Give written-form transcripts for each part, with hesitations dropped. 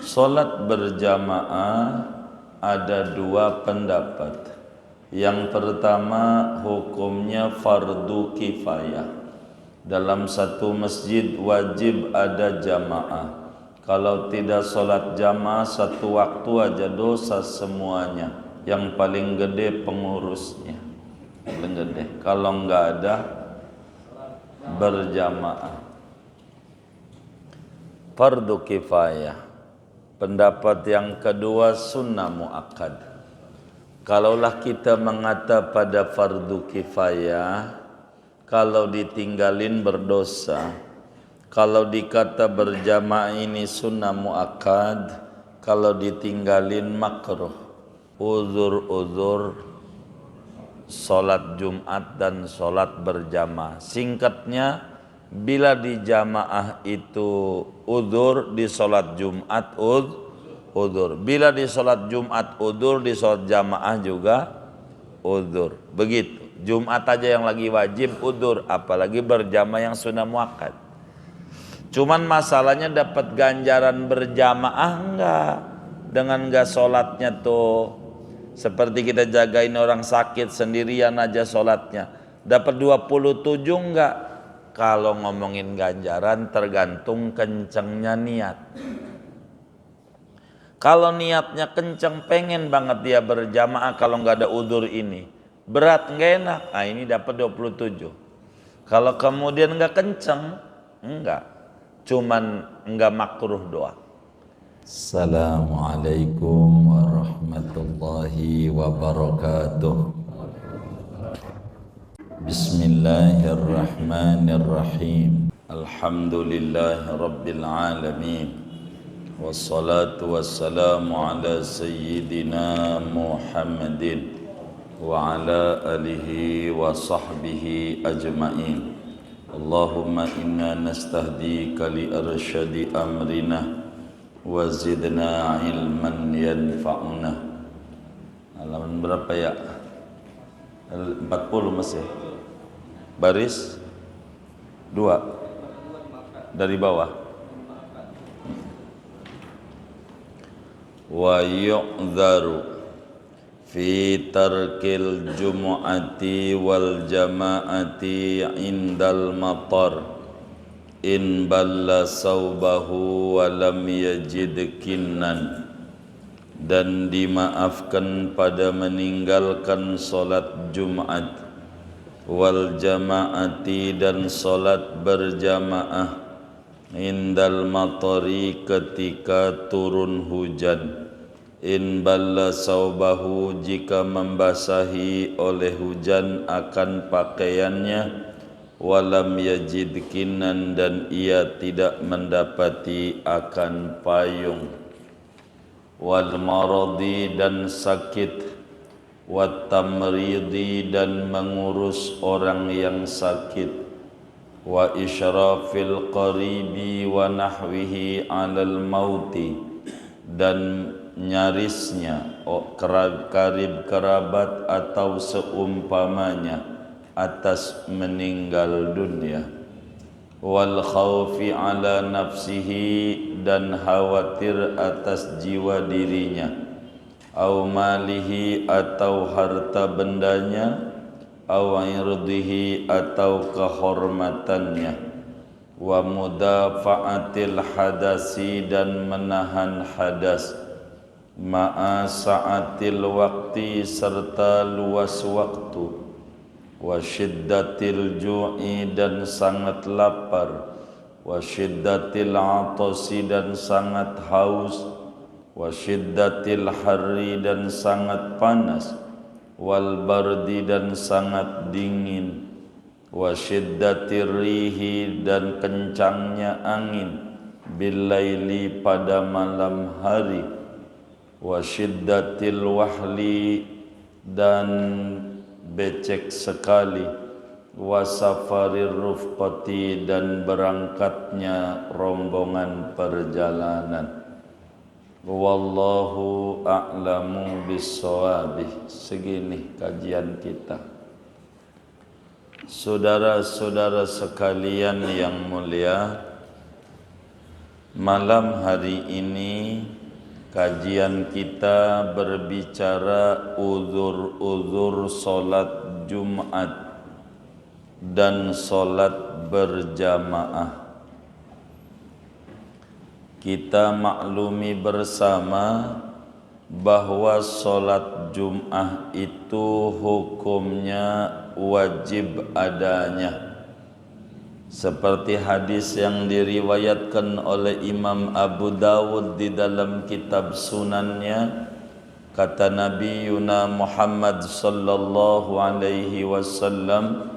Salat berjamaah ada dua pendapat. Yang pertama, hukumnya fardu kifayah. Dalam satu masjid wajib ada jamaah. Kalau tidak salat jamaah satu waktu aja dosa semuanya. Yang paling gede pengurusnya, paling gede. Kalau nggak ada berjamaah, fardu kifayah. Pendapat yang kedua, sunnah muakkad. Kalaulah kita mengata pada fardu kifayah, kalau ditinggalin berdosa. Kalau dikata berjamaah ini sunnah muakkad, kalau ditinggalin makruh. Uzur-uzur salat Jumat dan salat berjamaah. Singkatnya, bila di jamaah itu udzur, di salat Jumat udzur. Bila di salat Jumat udzur, di salat jamaah juga udzur. Begitu. Jumat aja yang lagi wajib udzur, apalagi berjamaah yang sunnah muakkad. Cuman masalahnya dapat ganjaran berjamaah enggak? Dengan enggak salatnya tuh. Seperti kita jagain orang sakit sendirian aja salatnya. Dapat 27 enggak? Kalau ngomongin ganjaran tergantung kencengnya niat. Kalau niatnya kenceng, pengen banget dia berjamaah kalau nggak ada udzur ini, berat nggak enak, nah ini dapat 27. Kalau kemudian nggak kenceng, enggak, cuman nggak makruh doang. Assalamualaikum warahmatullahi wabarakatuh. Bismillahirrahmanirrahim. Alhamdulillahi rabbil alamin. Wassalatu wassalamu ala sayyidina Muhammadin wa ala alihi wa sahbihi ajma'in. Allahumma inna nastahdika li arsyadi amrina wa zidna ilman yanfa'una. Halaman berapa ya? 40 masih. Baris 2 dari bawah. Wa yu'dharu fi tarkil jumu'ati wal jama'ati indal matar in balla saubahu wa lam yajid kinnan. Dan dimaafkan pada meninggalkan solat Jumat wal jama'ati dan solat berjamaah indal matari ketika turun hujan. In balla saubahu jika membasahi oleh hujan akan pakaiannya, walam yajid kinan dan ia tidak mendapati akan payung, wal maradi dan sakit, wat tamridi dan mengurus orang yang sakit, wa isyrafil qaribi wa nahwihi alal mauti dan nyarisnya karib kerabat atau seumpamanya atas meninggal dunia, wal khawfi ala nafsihi dan khawatir atas jiwa dirinya, au malihi atau harta bendanya, au irdihi atau kehormatannya, wa mudafa'atil hadasi dan menahan hadas, ma'a sa'atil waqti serta luas waktu, wa syiddatil ju'i dan sangat lapar, wa syiddatil atasi dan sangat haus, wa syiddatil harri dan sangat panas, wal bardi dan sangat dingin, wa syiddatir rihi dan kencangnya angin, billaili pada malam hari, wa syiddatil wahli dan becek sekali, wa safarir rufqati dan berangkatnya rombongan perjalanan. Wallahu a'lamu bissawabih. Segini kajian kita. Saudara-saudara sekalian yang mulia, malam hari ini Kajian kita berbicara uzur-uzur solat Jumat dan solat berjamaah. Kita maklumi bersama bahwa solat Jumat itu hukumnya wajib adanya. Seperti hadis yang diriwayatkan oleh Imam Abu Dawud di dalam kitab sunannya, kata Nabi Muhammad sallallahu alaihi wasallam,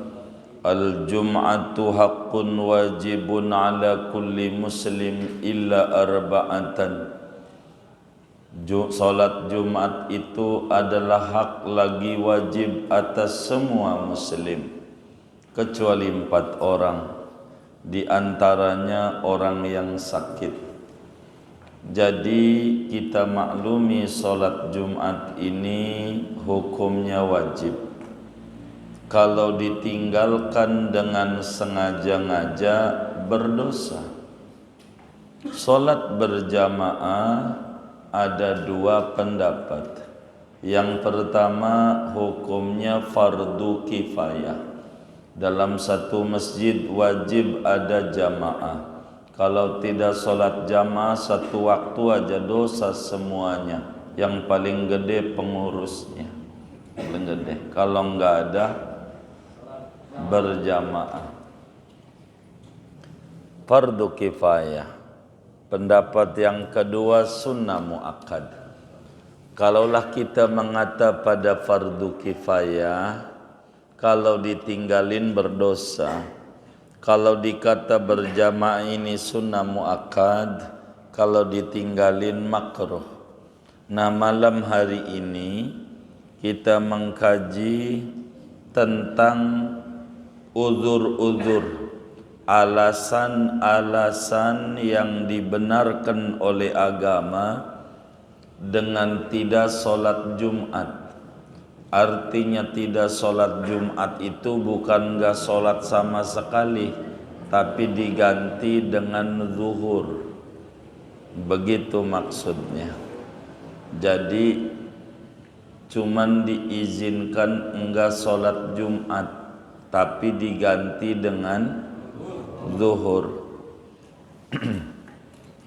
al-jum'atu haqqun wajibun ala kulli muslim illa arba'atan. Salat Jumat itu adalah hak lagi wajib atas semua muslim kecuali 4 orang. Di antaranya orang yang sakit. Jadi kita maklumi solat Jumat ini hukumnya wajib. Kalau ditinggalkan dengan sengaja-ngaja berdosa. Solat berjamaah ada 2 pendapat. Yang pertama hukumnya fardu kifayah. Dalam satu masjid wajib ada jamaah. Kalau tidak solat jamaah satu waktu aja dosa semuanya. Yang paling gede pengurusnya, paling gede. Kalau nggak ada berjamaah. Fardu kifayah. Pendapat yang kedua sunnah muakkad. Kalaulah kita mengata pada fardu kifayah, kalau ditinggalin berdosa. Kalau dikata berjamaah ini sunnah muakkad, kalau ditinggalin makruh. Nah, malam hari ini kita mengkaji tentang uzur-uzur, alasan-alasan yang dibenarkan oleh agama dengan tidak sholat Jumat. Artinya tidak sholat Jumat itu bukan gak sholat sama sekali, tapi diganti dengan zuhur. Begitu maksudnya. Jadi cuman diizinkan enggak sholat Jumat, tapi diganti dengan zuhur.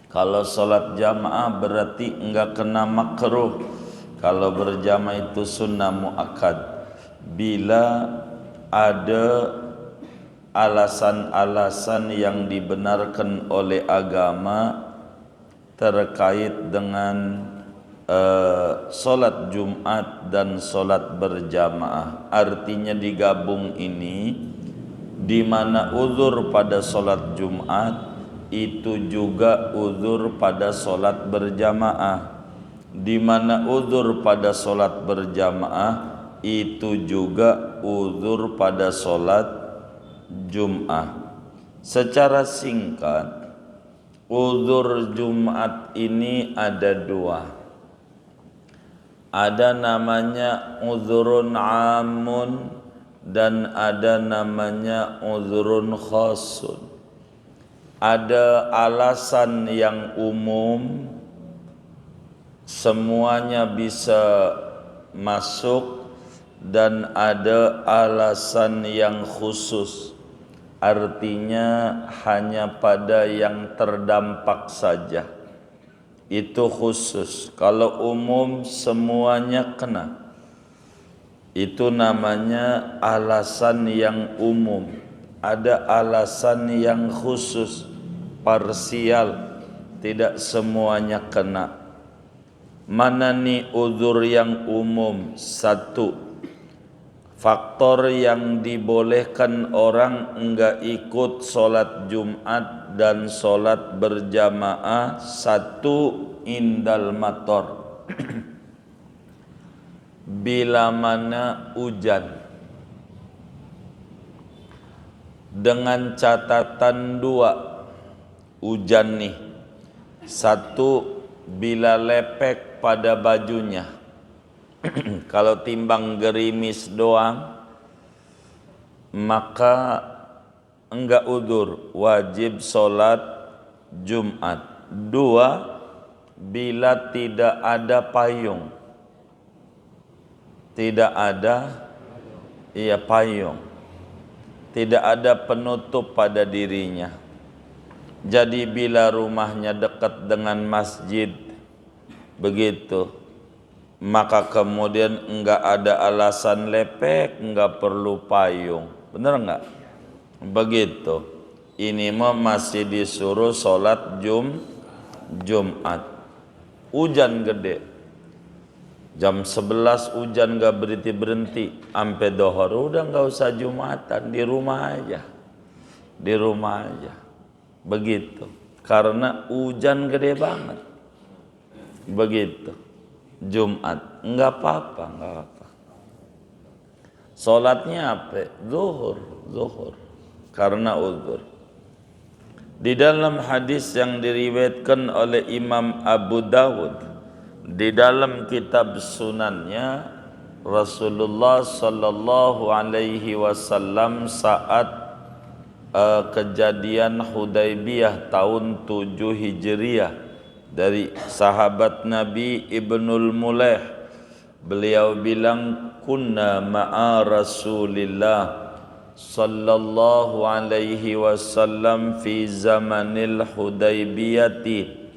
Kalau sholat jamaah berarti enggak kena makruh. Kalau berjamaah itu sunnah muakkad. Bila ada alasan-alasan yang dibenarkan oleh agama terkait dengan solat Jumat dan solat berjamaah. Artinya digabung ini, di mana uzur pada solat Jumat itu juga uzur pada solat berjamaah. Di mana uzur pada solat berjamaah itu juga uzur pada solat Jumat. Secara singkat, uzur Jumat ini ada 2. Ada namanya uzurun amun dan ada namanya uzurun khasun. Ada alasan yang umum, semuanya bisa masuk, dan ada alasan yang khusus, artinya hanya pada yang terdampak saja. Itu khusus. Kalau umum semuanya kena. Itu namanya alasan yang umum. Ada alasan yang khusus, parsial, tidak semuanya kena. Mana nih uzur yang umum? 1, faktor yang dibolehkan orang enggak ikut sholat Jumat dan sholat berjamaah. 1, indal mator. Bila mana hujan. Dengan catatan 2 hujan nih. 1, bila lepek pada bajunya. Kalau timbang gerimis doang, maka enggak udzur, wajib sholat Jumat. 2, bila tidak ada payung. Tidak ada payung. Tidak ada penutup pada dirinya. Jadi bila rumahnya dekat dengan masjid, begitu, maka kemudian enggak ada alasan lepek, enggak perlu payung. Benar enggak? Begitu. Ini mah masih disuruh sholat Jumat. Hujan gede. Jam 11 hujan enggak berhenti-berhenti. Sampai dohor udah enggak usah Jumatan, di rumah aja. Di rumah aja. Begitu. Karena hujan gede banget. Begitu. Jumat, enggak apa-apa, enggak apa. Salatnya apa? Zuhur. Karena uzur. Di dalam hadis yang diriwayatkan oleh Imam Abu Dawud, di dalam kitab sunannya, Rasulullah sallallahu alaihi wasallam saat kejadian Hudaybiyah tahun 7 Hijriah, dari sahabat Nabi Ibnul Mulaih, beliau bilang, kunna ma'a Rasulillah sallallahu alaihi wasallam fi zamanil Hudaybiyati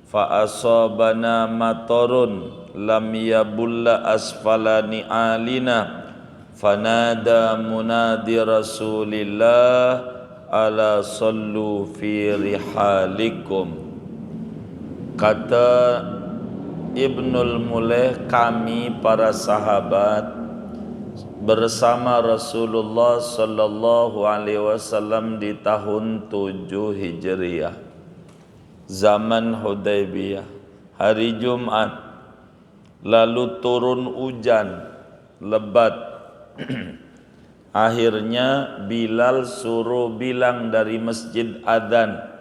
fa asabana matarun lam yabulla asfala ni'alina fanada munadi Rasulillah ala sallu fi rihalikum. Kata Ibnul Mulaih, kami para sahabat bersama Rasulullah sallallahu alaihi wasallam di tahun 7 Hijriah, zaman Hudaybiyah, hari Jumat, lalu turun hujan lebat. Akhirnya Bilal suruh bilang dari masjid adzan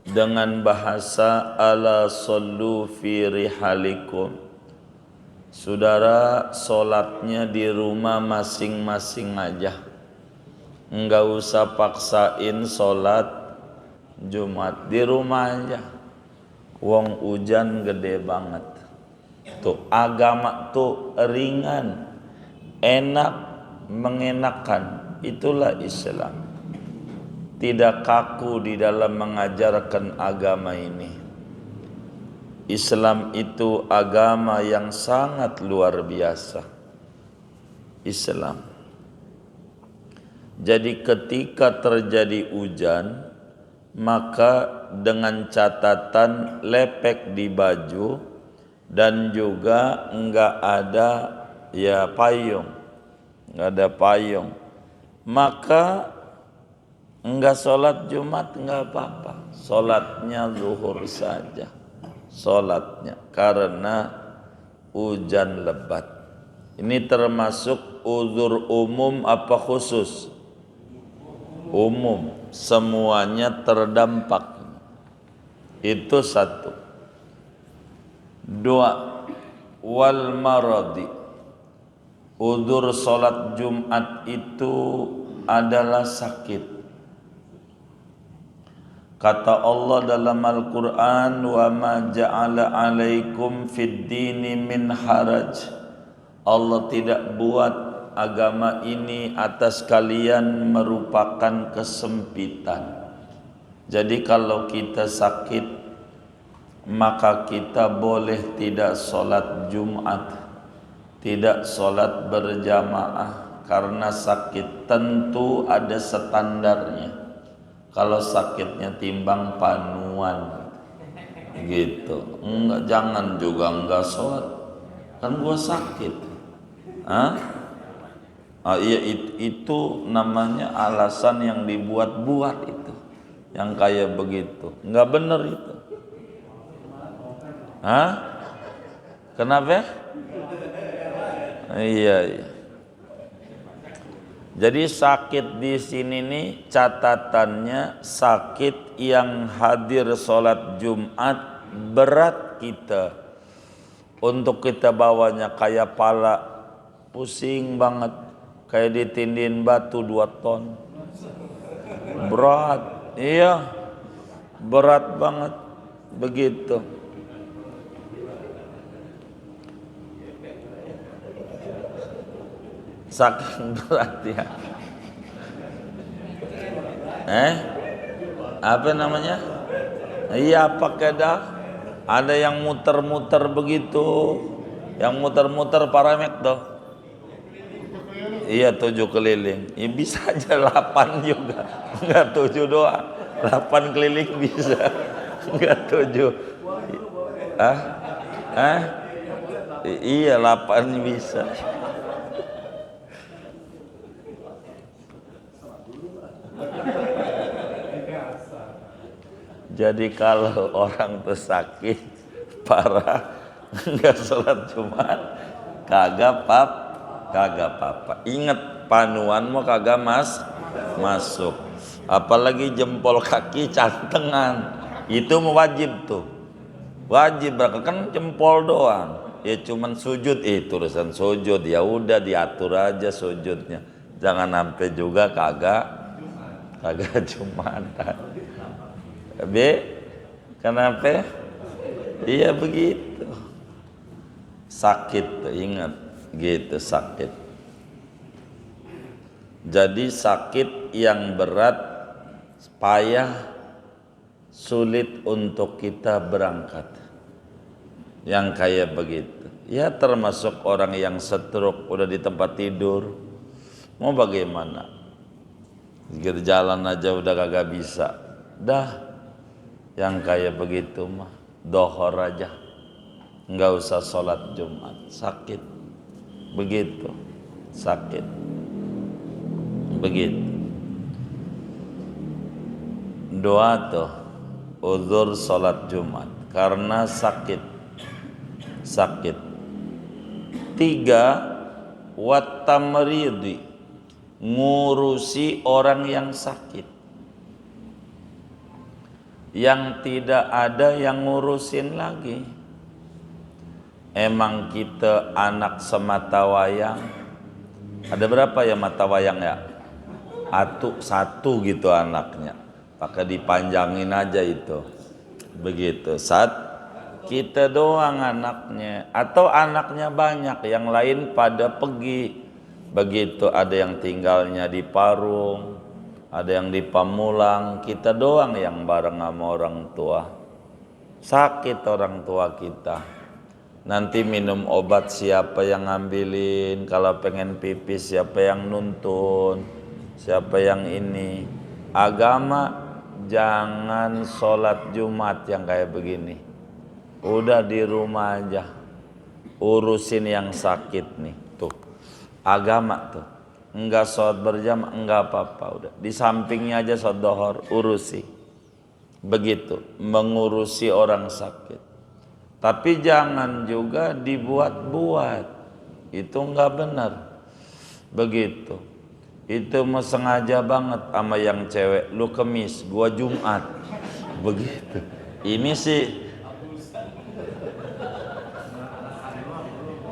dengan bahasa ala sallu fi rihalikum. Saudara, solatnya di rumah masing-masing aja. Enggak usah paksain solat Jumat, di rumah aja. Wong hujan gede banget. Tuh agama tuh ringan, enak, mengenakan. Itulah Islam. Tidak kaku di dalam mengajarkan agama ini. Islam itu agama yang sangat luar biasa. Islam. Jadi ketika terjadi hujan, maka dengan catatan lepek di baju dan juga enggak ada payung. Enggak ada payung. Maka enggak sholat Jumat enggak apa-apa. Sholatnya zuhur saja. Sholatnya karena hujan lebat. Ini termasuk uzur umum apa khusus? Umum, semuanya terdampak. Itu satu. Dua, wal maradi. Uzur sholat Jumat itu adalah sakit. Kata Allah dalam Al-Quran, wa ma ja'ala alaikum fid dini min haraj. Allah tidak buat agama ini atas kalian merupakan kesempitan. Jadi kalau kita sakit, maka kita boleh tidak sholat Jumat, tidak sholat berjamaah, karena sakit tentu ada standarnya. Kalau sakitnya timbang panuan gitu, enggak, jangan juga enggak sholat, kan gua sakit. Iya, itu namanya alasan yang dibuat-buat itu, yang kayak begitu, enggak benar itu. Kenapa? Iya. Jadi sakit di sini nih catatannya sakit yang hadir sholat Jumat berat kita. Untuk kita bawanya kayak pala pusing banget, kayak ditindin batu 2 ton. Berat, iya, berat banget. begitu. Saking berat ya. Apa namanya? Iya, pakai dah. Ada yang muter-muter begitu, yang muter-muter paramek tuh. Iya, 7 keliling. Ya, bisa aja 8 juga, enggak 7 doang. 8 keliling bisa, enggak 7. Iya, 8 bisa. Jadi kalau orang tuh sakit parah nggak sholat Jumat, kagak apa-apa. Ingat, panuan mau kagak masuk. Apalagi jempol kaki cantengan, itu wajib tuh. Wajib, kan jempol doang. Ya cuman sujud, itu urusan sujud. Ya udah diatur aja sujudnya. Jangan sampai juga kagak Jumatan. Kenapa? Iya begitu. Sakit tuh, ingat gitu, sakit. Jadi sakit yang berat, payah, sulit untuk kita berangkat. Yang kayak begitu. Ya termasuk orang yang stroke udah di tempat tidur. Mau bagaimana? Gitu jalan aja udah kagak bisa. Dah. Yang kayak begitu mah dohor aja, nggak usah sholat Jumat. Sakit begitu, sakit begitu. Doa tuh uzur sholat Jumat karena sakit. 3, watamridi, ngurusi orang yang sakit, yang tidak ada yang ngurusin lagi. Emang kita anak semata wayang. Ada berapa ya mata wayang ya? Satu gitu anaknya. Pakai dipanjangin aja itu. Begitu. Saat kita doang anaknya, atau anaknya banyak, yang lain pada pergi. Begitu, ada yang tinggalnya di Parung, ada yang di Pamulang, kita doang yang bareng sama orang tua. Sakit orang tua kita. Nanti minum obat siapa yang ngambilin, kalau pengen pipis siapa yang nuntun, siapa yang ini. Agama jangan sholat Jumat yang kayak begini. Udah di rumah aja, urusin yang sakit nih. Tuh, agama tuh. Enggak sholat berjamaah, enggak apa-apa, udah di sampingnya aja sholat dohor, urusi. Begitu, mengurusi orang sakit. Tapi jangan juga dibuat-buat, itu enggak benar. Begitu, itu mah sengaja banget sama yang cewek, lu Kemis, gua Jumat. Begitu, ini sih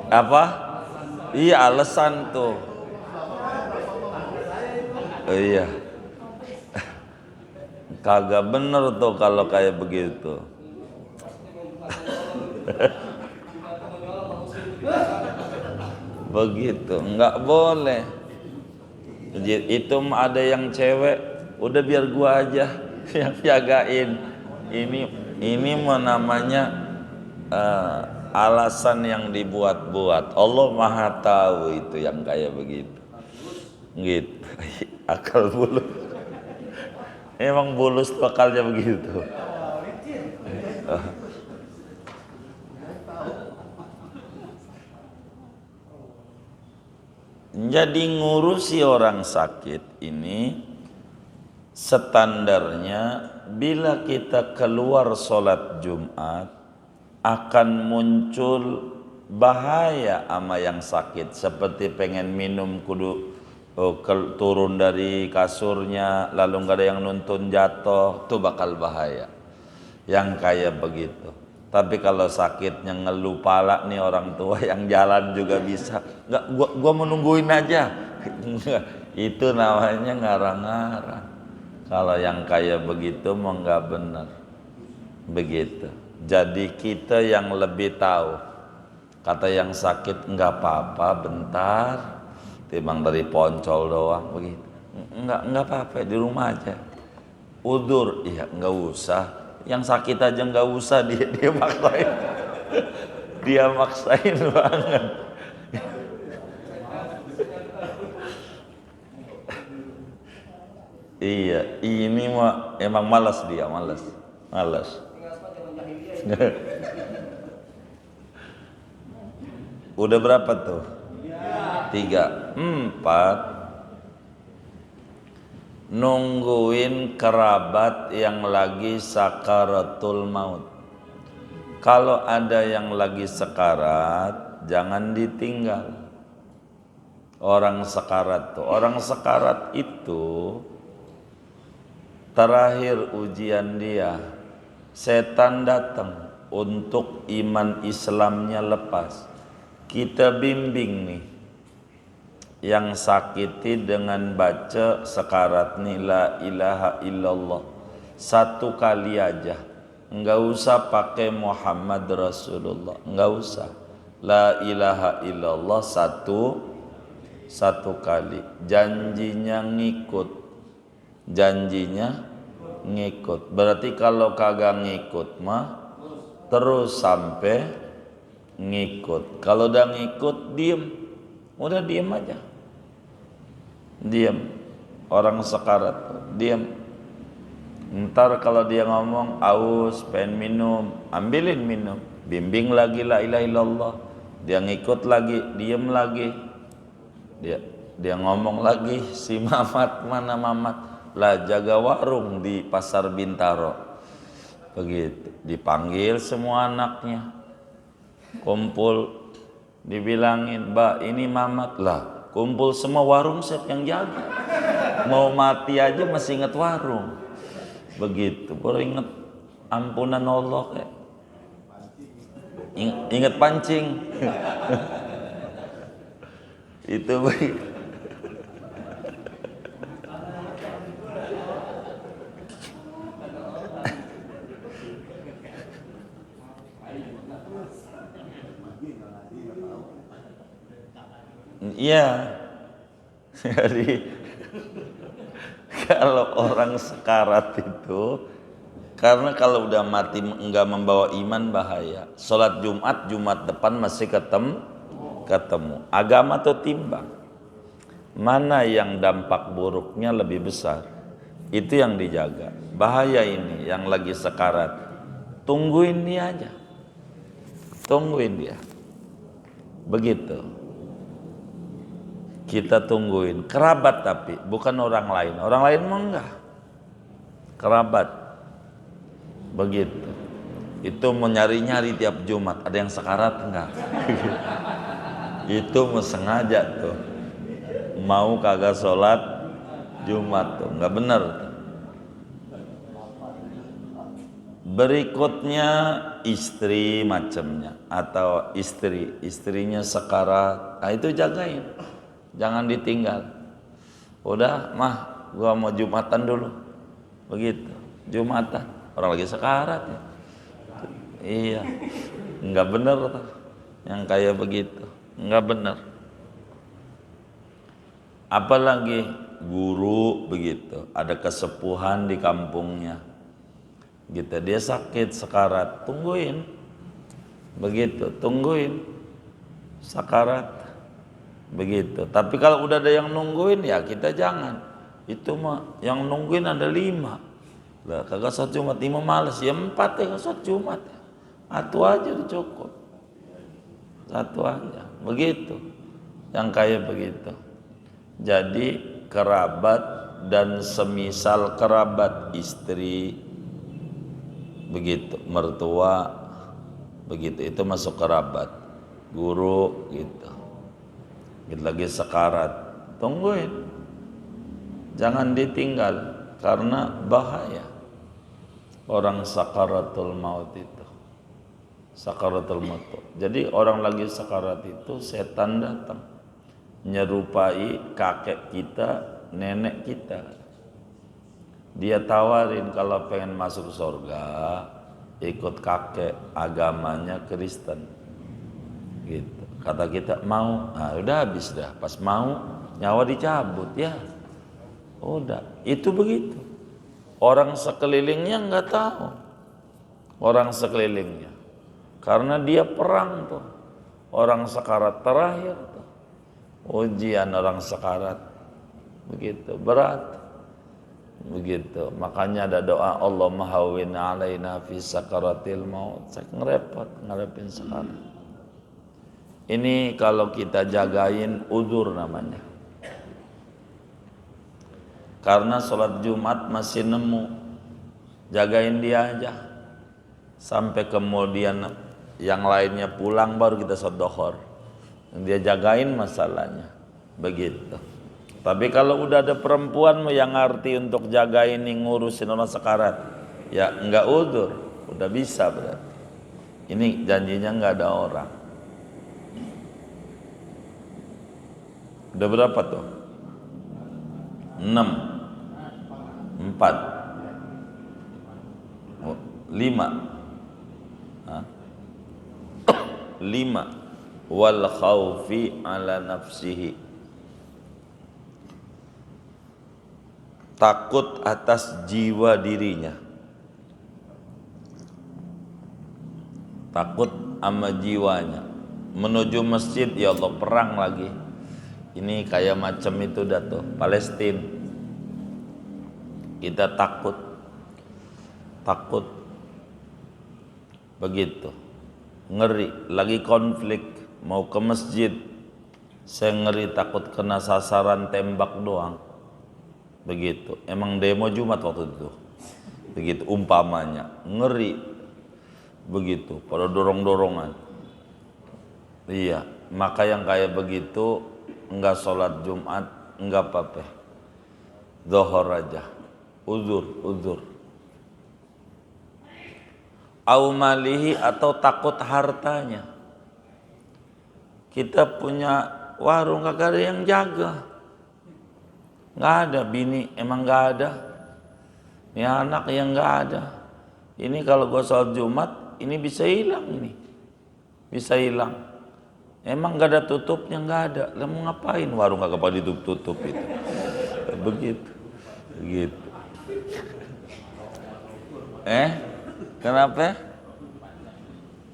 apa? Iya, alasan tuh. Iya, kagak bener tuh kalau kayak begitu. Begitu, nggak boleh. Itu ada yang cewek, udah biar gua aja yang jagain. Ini mah namanya alasan yang dibuat-buat. Allah Maha tahu itu yang kayak begitu. Gitu. Akal bulus. Emang bulus akalnya begitu. Jadi ngurusi orang sakit ini standarnya, bila kita keluar sholat Jumat akan muncul bahaya sama yang sakit, seperti pengen minum kudu turun dari kasurnya, lalu nggak ada yang nuntun, jatuh, tuh bakal bahaya. Yang kayak begitu. Tapi kalau sakitnya ngeluh pala nih orang tua, yang jalan juga bisa. Nggak, gua menungguin aja. Itu namanya ngarang-ngarang. Kalau yang kayak begitu mau nggak benar. Begitu. Jadi kita yang lebih tahu. Kata yang sakit enggak apa-apa bentar, timbang dari poncol doang begitu. Enggak apa-apa di rumah aja. Udur, iya enggak usah. Yang sakit aja enggak usah dia maksain. Dia maksain banget. Iya, ini mah emang malas dia, malas. Udah berapa tuh? 3, 4. Nungguin kerabat yang lagi sakaratul maut. Kalau ada yang lagi sekarat, jangan ditinggal. Orang sekarat itu terakhir ujian dia. Setan datang untuk iman Islamnya lepas. Kita bimbing nih yang sakiti dengan baca sekarat nih la ilaha illallah 1 kali aja, enggak usah pakai Muhammad Rasulullah, enggak usah, la ilaha illallah satu kali, janjinya ngikut. Berarti kalau kagak ngikut mah terus sampai ngikut. Kalau udah ngikut diem, udah diem aja. Diam, orang sekarat diam. Ntar kalau dia ngomong aus pengen minum, ambilin minum, bimbing lagi la ilaha illallah, dia ngikut lagi, diam lagi, dia ngomong lagi, si Mamat mana Mamat lah jaga warung di pasar Bintaro begitu, dipanggil semua anaknya kumpul, dibilangin Mbak ini Mamat lah. Kumpul semua warung siapa yang jaga? Mau mati aja masih inget warung. Begitu, baru inget ampunan Allah kayak. Inget pancing. Itu baik. Iya. Jadi kalau orang sekarat itu, karena kalau udah mati enggak membawa iman bahaya. Sholat Jumat depan masih ketemu. Agama tuh timbang. Mana yang dampak buruknya lebih besar, itu yang dijaga. Bahaya ini yang lagi sekarat, tungguin dia aja, tungguin dia. Begitu. Kita tungguin kerabat, tapi bukan orang lain mah enggak, kerabat. Begitu. Itu mau nyari tiap Jumat, ada yang sekarat enggak? Itu mau sengaja tuh, mau kagak sholat Jumat tuh, enggak bener. Berikutnya istri macamnya, atau istrinya sekarat, nah itu jagain, jangan ditinggal. Udah mah gua mau Jumatan dulu, begitu, Jumatan, orang lagi sekarat ya. Iya, nggak bener yang kayak begitu, nggak bener. Apalagi guru begitu, ada kesepuhan di kampungnya, gitu, dia sakit sekarat, tungguin, begitu, tungguin sekarat, begitu. Tapi kalau udah ada yang nungguin ya kita jangan. Itu mah yang nungguin ada 5. Lah kagak sholat Jumat, 5 males ya 4 ya sholat Jumat. Satu aja udah cukup. Satu aja. Begitu. Yang kayak begitu. Jadi kerabat dan semisal kerabat, istri begitu, mertua begitu, itu masuk kerabat. Guru gitu. Gitu lagi sekarat, tungguin, jangan ditinggal karena bahaya. Orang sakaratul maut itu, sakaratul maut. Jadi orang lagi sekarat itu setan datang nyerupai kakek kita, nenek kita. Dia tawarin kalau pengen masuk surga ikut kakek, agamanya Kristen. Gitu. Kata kita mau, nah udah habis dah. Pas mau nyawa dicabut ya. Udah, itu begitu. Orang sekelilingnya nggak tahu. Orang sekelilingnya. Karena dia perang tuh. Orang sekarat terakhir tuh. Ujian orang sekarat. Begitu, berat. Begitu. Makanya ada doa Allah mahawin alaina fi sakaratil maut. Saya ngerepin sekarat. Ini kalau kita jagain uzur namanya. Karena sholat Jumat masih nemu, jagain dia aja. Sampai kemudian yang lainnya pulang baru kita sholat duhur. Dia jagain masalahnya. Begitu. Tapi kalau udah ada perempuan yang ngerti untuk jagain ngurusin orang sekarat, ya enggak uzur, udah bisa berarti. Ini janjinya enggak ada orang. Udah berapa tuh? 6 4 5 5 wal khaufi ala nafsihi, takut atas jiwa dirinya, takut sama jiwanya. Menuju masjid, ya Allah perang lagi. Ini kayak macam itu dah tuh, Palestina. Kita takut begitu, ngeri. Lagi konflik, mau ke masjid, saya ngeri takut kena sasaran tembak doang. Begitu. Emang demo Jumat waktu itu. Begitu umpamanya, ngeri. Begitu, pada dorong-dorongan. Iya, maka yang kayak begitu enggak sholat Jumat, enggak apa-apa, zuhur aja, uzur. Au malihi, atau takut hartanya. Kita punya warung kagak ada yang jaga, nggak ada, bini emang nggak ada, ini anak yang nggak ada. Ini kalau gua sholat Jumat, ini bisa hilang, ini bisa hilang. Emang gak ada tutupnya, nggak ada. Lah mau ngapain warung kagak pada ditutup itu? Begitu. Kenapa?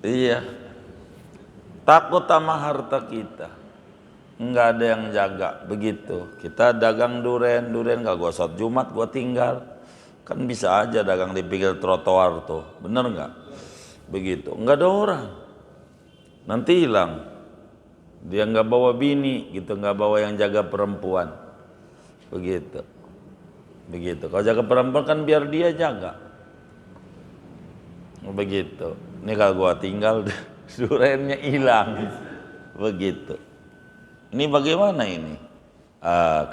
Iya. Takut sama harta kita. Nggak ada yang jaga. Begitu. Kita dagang duren gak gua sholat Jumat gua tinggal. Kan bisa aja dagang di pinggir trotoar tuh. Bener nggak? Begitu. Nggak ada orang. Nanti hilang. Dia nggak bawa bini gitu, nggak bawa yang jaga perempuan. Begitu. Kalau jaga perempuan kan biar dia jaga. Begitu. Ini kalau gua tinggal durennya hilang. Begitu. Ini bagaimana ini?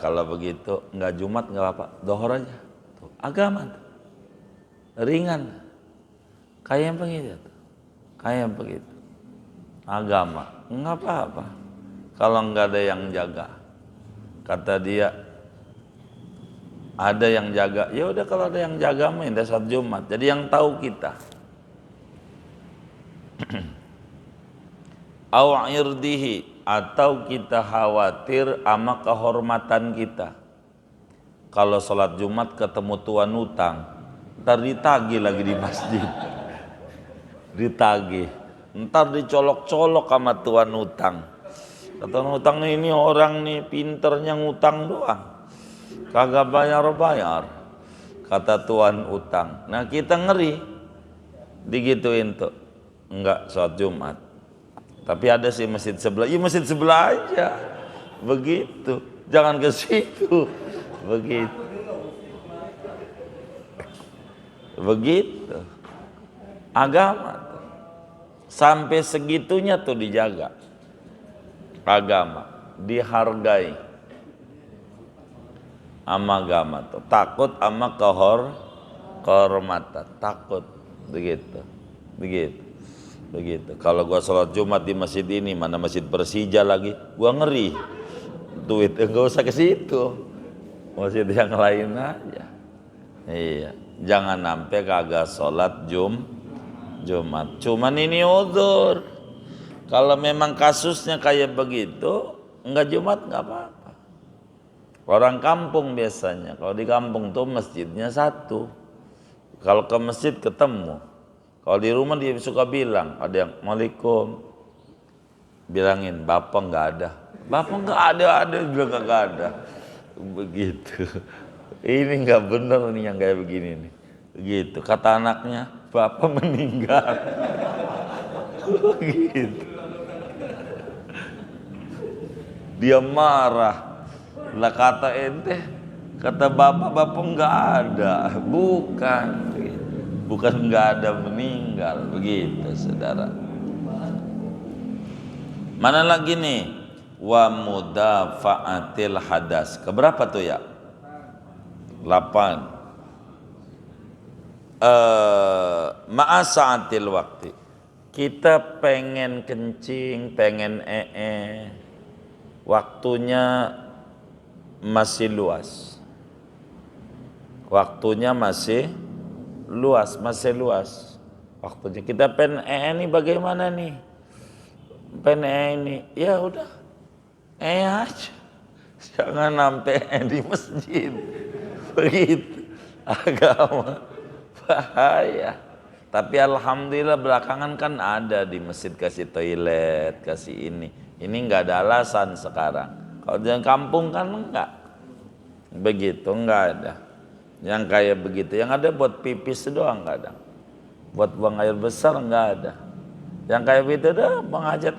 Kalau begitu nggak Jumat nggak apa, zuhur aja. Tuh, agama tuh. Ringan. Kayak begitu. Agama nggak apa-apa. Kalau nggak ada yang jaga, kata dia ada yang jaga. Ya udah, kalau ada yang jaga mah indah saat Jumat. Jadi yang tahu kita. Au irdihi, atau kita khawatir sama kehormatan kita. Kalau sholat Jumat ketemu tuan utang, ntar ditagih lagi di masjid. Ditagih, ntar dicolok-colok sama tuan utang. Tuan utang ini orang nih pinternya ngutang doang, kagak bayar. Kata tuan utang. Nah kita ngeri digituin tuh. Enggak sholat Jumat, tapi ada sih masjid sebelah. Iya masjid sebelah aja. Begitu, jangan ke situ. Begitu. Agama tuh. Sampai segitunya tuh dijaga. Agama dihargai. Ama agama tuh takut ama kehormatan, takut. Begitu. Kalau gua sholat Jumat di masjid ini, mana masjid Persija lagi, gua ngeri. Duit enggak usah ke situ, masjid yang lain aja. Iya, jangan sampai kagak sholat Jumat. Cuman ini udzur. Kalau memang kasusnya kayak begitu, enggak Jumat enggak apa-apa. Orang kampung biasanya, kalau di kampung tuh masjidnya satu. Kalau ke masjid ketemu. Kalau di rumah dia suka bilang, ada yang Waalaikum. Bilangin, Bapak enggak ada. Bapak enggak ada bilang enggak ada. Begitu. Ini enggak benar nih yang kayak begini nih. Begitu. Kata anaknya, Bapak meninggal. Gitu. Dia marah. Lah kata ente, kata bapak enggak ada. Bukan enggak ada meninggal. Begitu saudara. Mana lagi nih? Wa mudafa'atil hadas. Keberapa tuh ya? 8. Ma'asa'atil waktu. Kita pengen kencing, pengen waktunya masih luas. Waktunya masih luas. Waktunya kita pengen ini bagaimana nih? Pengen ini, ya udah aja. Jangan sampai di masjid. Begitu agama bahaya. Tapi alhamdulillah belakangan kan ada di masjid kasih toilet, kasih ini. Ini nggak ada alasan sekarang. Kalau di kampung kan enggak. Begitu enggak ada. Yang kayak begitu, yang ada buat pipis doang nggak ada. Buat buang air besar nggak ada. Yang kayak begitu dah buang hajat.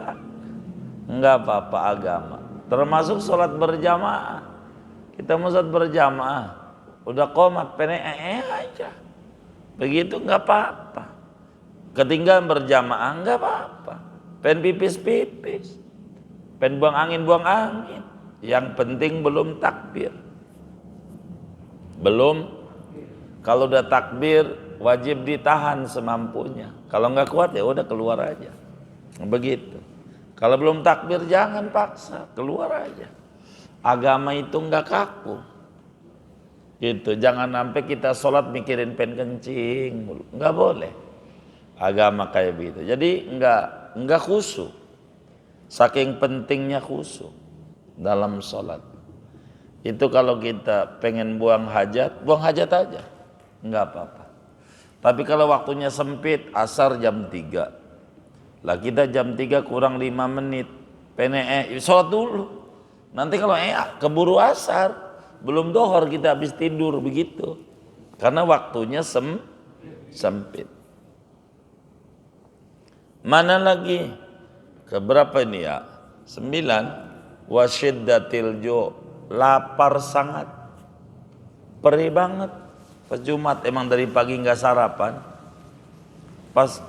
Enggak apa-apa agama. Termasuk sholat berjamaah. Kita mau sholat berjamaah. Udah qomat pengen aja. Begitu enggak apa-apa. Ketinggalan berjamaah enggak apa-apa. Pengen pipis. Pengen buang angin. Yang penting belum takbir. Kalau udah takbir wajib ditahan semampunya. Kalau enggak kuat ya udah keluar aja. Begitu. Kalau belum takbir jangan paksa, keluar aja. Agama itu enggak kaku. Gitu, jangan sampai kita sholat mikirin pengen kencing, enggak boleh. Agama kayak begitu. Jadi enggak khusyuk. Saking pentingnya khusyuk dalam sholat. Itu kalau kita pengen buang hajat aja. Enggak apa-apa. Tapi kalau waktunya sempit, asar jam 3. Lah kita jam 3 kurang 5 menit. Pengen sholat dulu. Nanti kalau keburu asar, belum dohor kita habis tidur begitu. Karena waktunya sempit. Mana lagi? Keberapa ini ya? 9. Wasyiddatil ju'. Lapar sangat. Perih banget. Pas Jumat emang dari pagi nggak sarapan. Pas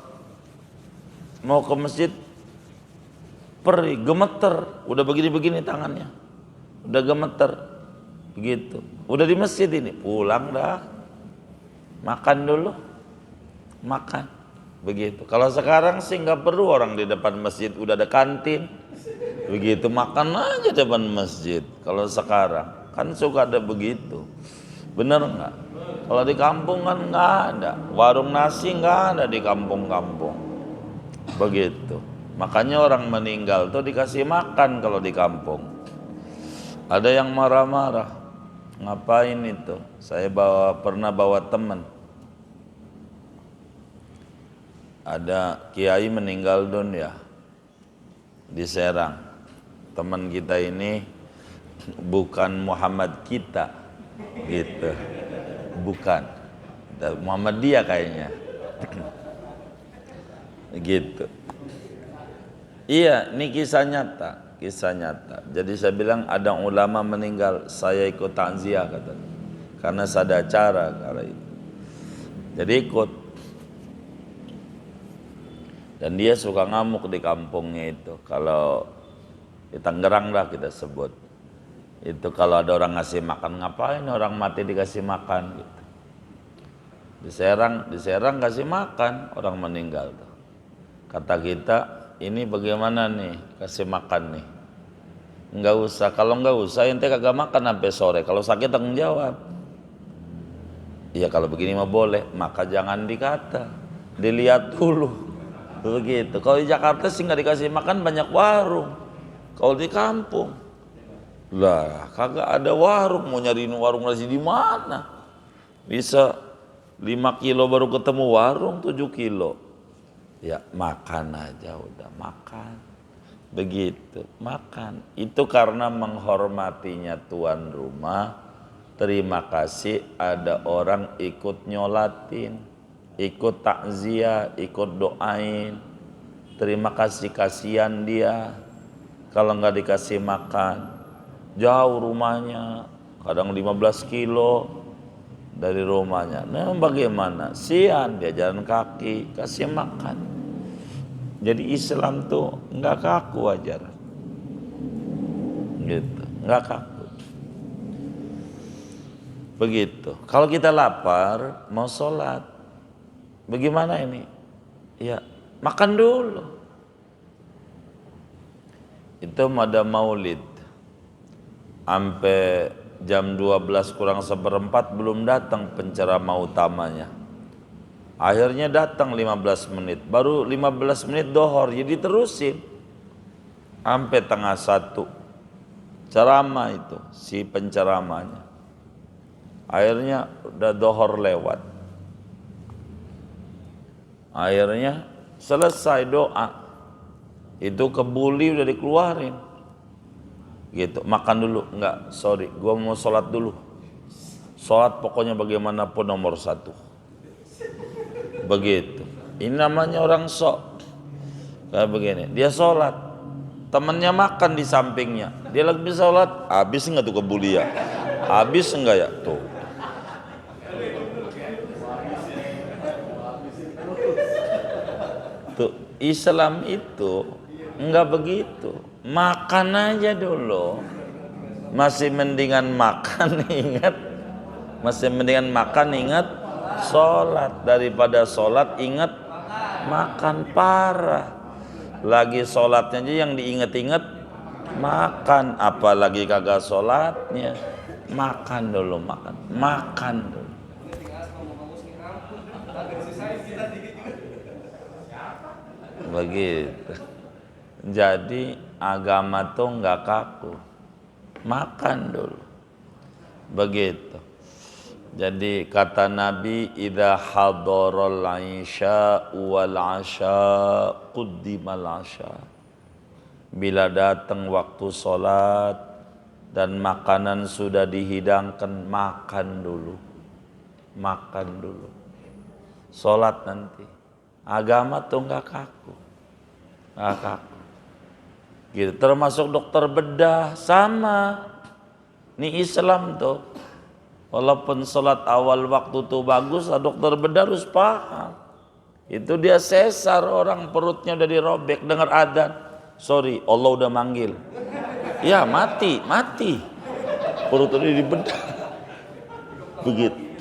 mau ke masjid perih, gemeter. Udah begini-begini tangannya. Udah gemeter. Begitu. Udah di masjid ini, pulang dah. Makan dulu. Makan. Begitu. Kalau sekarang sih nggak perlu orang di depan masjid udah ada kantin. Begitu makan aja depan masjid. Kalau sekarang kan suka ada begitu. Bener nggak? Kalau di kampung kan nggak ada. Warung nasi nggak ada di kampung-kampung. Begitu. Makanya orang meninggal tuh dikasih makan kalau di kampung. Ada yang marah-marah. Ngapain itu? Saya pernah bawa teman. Ada kiai meninggal dunia di Serang. Teman kita ini bukan Muhammad kita, gitu. Bukan. Muhammad dia kayaknya. Gitu. Iya, ini kisah nyata. Jadi saya bilang ada ulama meninggal, saya ikut takziah kata. Karena saya ada acara kala itu. Jadi ikut. Dan dia suka ngamuk di kampungnya itu. Kalau di Tangerang lah kita sebut. Itu kalau ada orang ngasih makan, ngapain orang mati dikasih makan gitu. Di Serang kasih makan orang meninggal tuh. Kata kita, ini bagaimana nih kasih makan nih? Enggak usah, kalau enggak usah ente kagak makan sampai sore. Kalau sakit tanggung jawab. Iya kalau begini mah boleh, maka jangan dikata. dilihat dulu. Begitu. Kalau di Jakarta sih nggak dikasih makan banyak warung. Kalau di kampung, lah kagak ada warung, mau nyariin warung nasi di mana? Bisa 5 kilo baru ketemu warung 7 kilo. Ya makan aja udah makan. Begitu, makan. Itu karena menghormatinya tuan rumah. Terima kasih ada orang ikut nyolatin, ikut takziah, ikut doain. Terima kasih, kasihan dia. Kalau nggak dikasih makan, jauh rumahnya, kadang 15 kilo dari rumahnya. Nah bagaimana? Sian dia jalan kaki, kasih makan. Jadi Islam tuh nggak kaku ajar, gitu, nggak kaku. Begitu. Kalau kita lapar, mau sholat, bagaimana ini? Ya makan dulu. Itu ada maulid, sampai jam 12 kurang seperempat belum datang penceramah utamanya. Akhirnya datang 15 menit, baru 15 menit dohor, jadi terusin sampai tengah 1 ceramah itu si penceramahnya. Akhirnya udah dohor lewat, akhirnya selesai doa, itu kebuli udah dikeluarin. Gitu, makan dulu, enggak, sorry, gua mau sholat dulu. Sholat pokoknya bagaimanapun nomor 1. Begitu. Ini namanya orang sok. Kayak begini, dia sholat, temennya makan di sampingnya, dia lagi sholat, habis enggak tuh kebuli ya? Habis enggak ya? Tuh. Tuh, Islam itu enggak begitu. Makan aja dulu. Masih mendingan makan ingat. Masih mendingan makan ingat sholat daripada sholat ingat makan, parah. Lagi sholatnya aja yang diinget-inget makan, apalagi kagak sholatnya. Makan dulu, makan dulu. Begitu. Jadi agama tuh nggak kaku, makan dulu. Begitu. Jadi kata Nabi, idza hadaral isya wal asya quddimal asya. Bila datang waktu sholat dan makanan sudah dihidangkan, makan dulu. Makan dulu. Sholat nanti. Agama tuh nggak kaku. Nggak kaku. Gitu, termasuk dokter bedah sama. Ini Islam tuh. Walaupun sholat awal waktu tuh bagus, dokter bedah harus paham. Itu dia sesar, orang perutnya udah dirobek, dengar adzan. Sorry, Allah udah manggil. Ya mati. Perut udah dibedah. Begitu.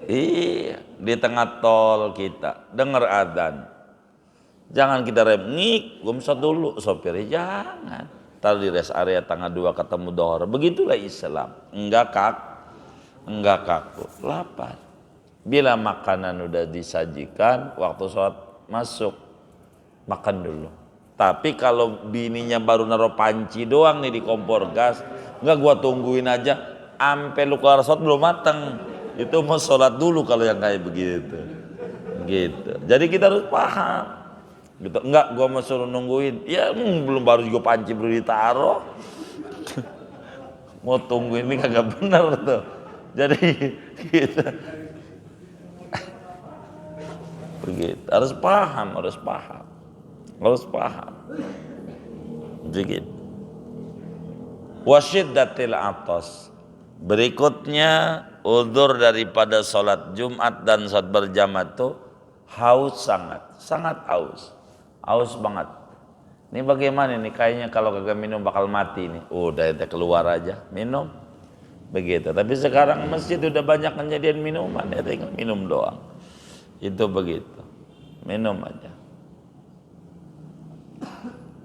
Iya, di tengah tol kita dengar adzan. Jangan kita ngik, gumsat dulu sopirnya, jangan. Taruh di rest area tangga 2 ketemu dohor. Begitulah Islam. Enggak kaku, lapar. Bila makanan udah disajikan, waktu sholat masuk, makan dulu. Tapi kalau bininya baru naruh panci doang nih di kompor gas, enggak, gua tungguin aja sampai lu keluar sholat belum mateng. Itu mau sholat dulu kalau yang kayak begitu. Gitu. Jadi kita harus paham. Gitu. Enggak, gua mau suruh nungguin. Ya belum, baru juga panci baru ditaruh. Mau tungguin ini kagak benar tuh. Jadi gitu. Begitu. Harus paham. Begitu. Wasyiddatil atas. Berikutnya udzur daripada sholat Jumat dan sholat berjamaah itu haus, sangat haus banget. Ini bagaimana nih, kayaknya kalau kagak minum bakal mati nih. Udah ente keluar aja minum. Begitu. Tapi sekarang masjid udah banyak kejadian minuman, ya tinggal minum doang. Itu begitu. Minum aja.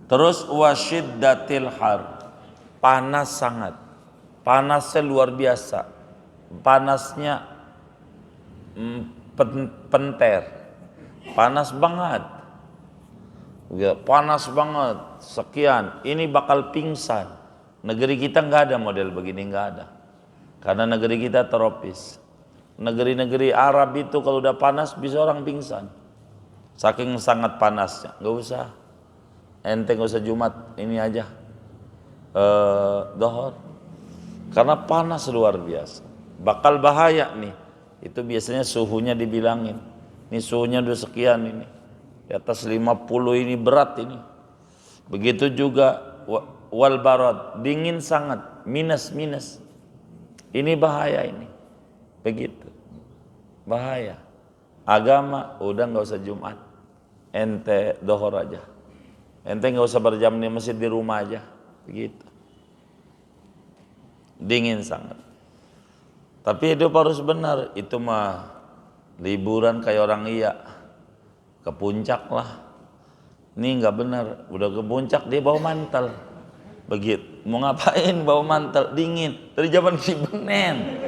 Terus wasyiddatil har. Panas sangat. Panasnya luar biasa. Panasnya penter. Panas banget. Ya, panas banget. Sekian. Ini bakal pingsan. Negeri kita nggak ada model begini, nggak ada. Karena negeri kita tropis. Negeri-negeri Arab itu kalau udah panas bisa orang pingsan. Saking sangat panasnya. Nggak usah. Ente nggak usah Jumat. Ini aja. Dohor. Karena panas luar biasa. Bakal bahaya nih. Itu biasanya suhunya dibilangin. Ini suhunya udah sekian ini. Di atas 50 ini berat ini. Begitu juga wal barad, dingin sangat, minus. Ini bahaya ini. Begitu. Bahaya. Agama udah nggak usah Jumat. Ente dohor aja. Ente nggak usah berjam di masjid, di rumah aja. Begitu. Dingin sangat. Tapi hidup harus benar. Itu mah liburan kayak orang iya. Ke puncak lah. Ini nggak benar. Udah ke puncak dia bawa mantel. Begitu. Mau ngapain bawa mantel? Dingin. Dari zaman Cibenen.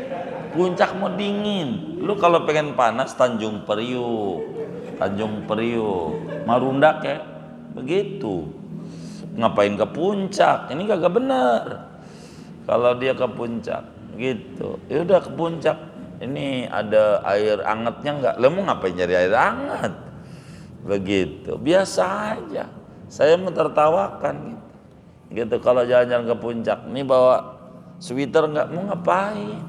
Puncak mau dingin. Lu kalau pengen panas Tanjung Priuk. Marunda kayak begitu. Ngapain ke puncak? Ini kagak benar. Kalau dia ke puncak gitu. Ya udah ke puncak. Ini ada air hangatnya enggak? Lu mau ngapain nyari air hangat? Begitu. Biasa aja. Saya mentertawakan gitu. Gitu kalau jalan-jalan ke puncak. Nih bawa sweater enggak? Mau ngapain?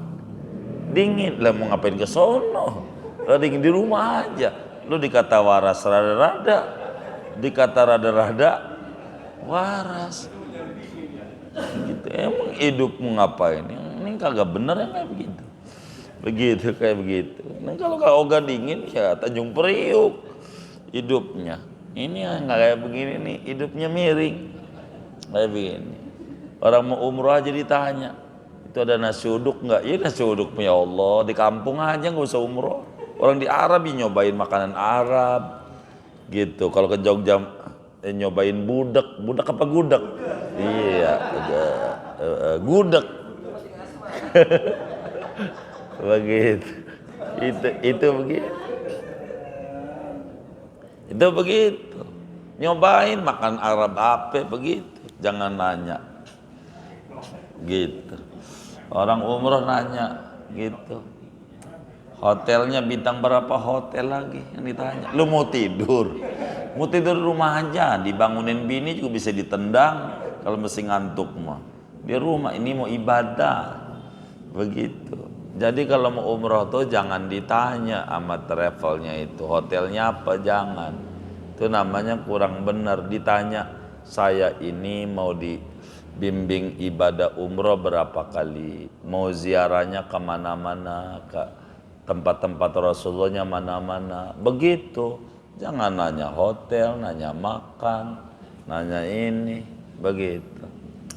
Dingin. Lah mau ngapain ke sono? Lah dingin di rumah aja. Lu dikata waras rada-rada. Dikata rada-rada waras. Gitu. Emang hidupmu ngapain? Ini kagak bener ya kayak begitu. Begitu kayak begitu. Nah kalau kagak ogah dingin ya Tanjung Priuk hidupnya. Ini nggak kayak begini nih, hidupnya miring kayak begini. Orang mau umroh aja ditanya, itu ada nasi uduk nggak? Ya nasi uduk ya Allah, di kampung aja nggak usah umroh. Orang di Arab ya nyobain makanan Arab, gitu. Kalau ke Jogja nyobain budak apa gudeg? Iya, gudeg. Begitu. Itu begitu. Itu begitu. Nyobain makan Arab apa begitu. Jangan nanya. Gitu. Orang umroh nanya gitu. Hotelnya bintang berapa hotel lagi yang ditanya. Lu mau tidur? Mau tidur di rumah aja, dibangunin bini juga bisa ditendang kalau mesti ngantuk mah. Di rumah ini mau ibadah. Begitu. Jadi kalau mau umroh tuh jangan ditanya sama travelnya itu hotelnya apa, jangan. Itu namanya kurang benar. Ditanya, saya ini mau dibimbing ibadah umroh berapa kali, mau ziarahnya kemana-mana, ke tempat-tempat Rasulullahnya mana-mana. Begitu. Jangan nanya hotel, nanya makan, nanya ini, begitu.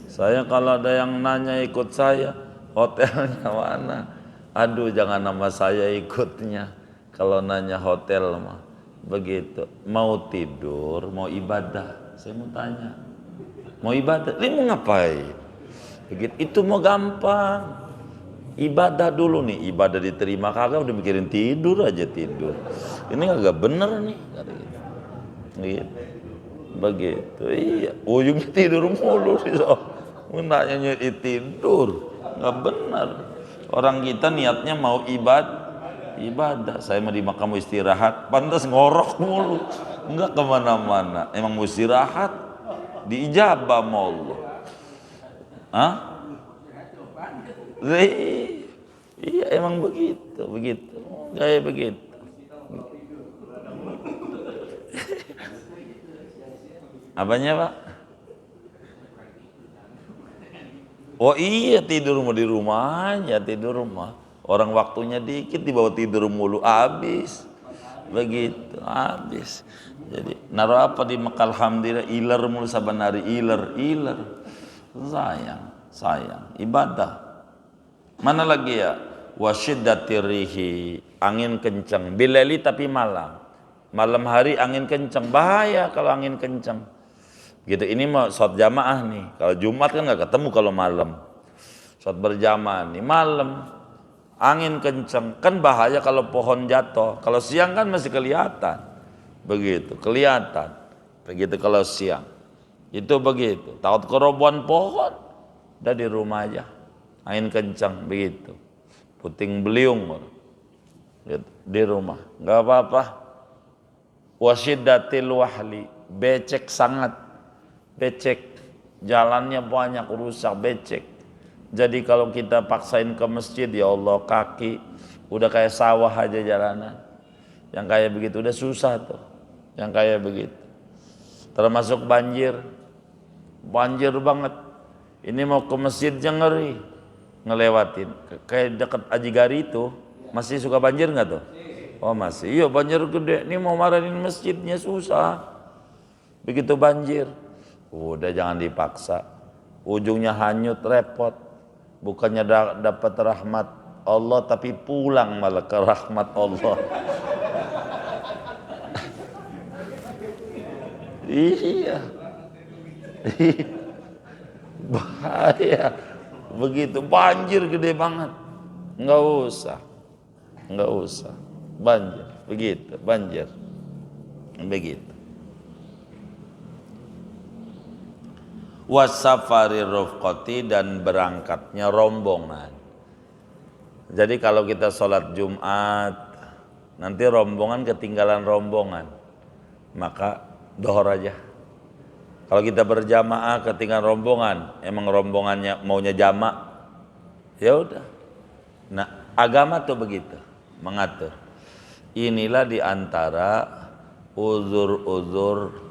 Saya kalau ada yang nanya ikut saya, hotelnya mana? Aduh, jangan nama saya ikutnya. Kalau nanya hotel mah begitu. Mau tidur, mau ibadah. Saya mau tanya. Mau ibadah, ini mau ngapain? Begitu. Itu mau gampang. Ibadah dulu nih, ibadah diterima kagak udah mikirin tidur aja tidur. Ini agak bener nih. Gitu. Begitu. Iya, ujungnya tidur mulu sih. Nanya tidur, nggak benar. Orang kita niatnya mau ibadah. Saya mau di makam istirahat, pantas ngorok mulu, nggak kemana-mana. Emang mau istirahat, diijabah sama Allah. Hah? Iya emang begitu, kayak begitu. Apanya Pak? Oh iya tidur mau di rumah aja, tidur rumah. Orang waktunya dikit dibawa tidur mulu, habis. Begitu, habis. Jadi naruh apa di Mekah alhamdulillah iler mulu saban hari iler. Sayang, ibadah. Mana lagi ya? Wasyiddatir rihi, angin kencang. Bilali tapi malam. Malam hari angin kencang, bahaya kalau angin kencang. Gitu, ini mau sholat jamaah nih. Kalau Jumat kan nggak ketemu kalau malam. Sholat berjamaah nih malam, angin kencang, kan bahaya kalau pohon jatuh. Kalau siang kan masih kelihatan. Begitu, kelihatan. Begitu kalau siang. Itu begitu. Takut kerobohan pohon, udah di rumah aja. Angin kencang begitu. Puting beliung gitu, di rumah. Nggak apa-apa. Wasyiddatil wahli, becek sangat. Becek, jalannya banyak rusak, becek. Jadi kalau kita paksain ke masjid, ya Allah, kaki udah kayak sawah aja jalanan. Yang kayak begitu udah susah tuh. Yang kayak begitu. Termasuk banjir. Banjir banget. Ini mau ke masjidnya ngeri. Ngelewatin. Kayak deket Ajigari itu, masih suka banjir nggak tuh? Oh masih. Iya banjir gede. Ini mau marahin masjidnya susah. Begitu banjir. Udah jangan dipaksa. Ujungnya hanyut, repot. Bukannya dapat rahmat Allah, tapi pulang malah ke rahmat Allah. Iya. Bahaya. Begitu banjir gede banget. Enggak usah. Banjir. Begitu, banjir. Begitu. Wasafari rufqati, dan berangkatnya rombongan. Jadi kalau kita sholat Jumat, nanti rombongan ketinggalan rombongan, maka dohor aja. Kalau kita berjamaah ketinggalan rombongan, emang rombongannya maunya jamak, ya udah. Nah agama tuh begitu, mengatur. Inilah diantara uzur-uzur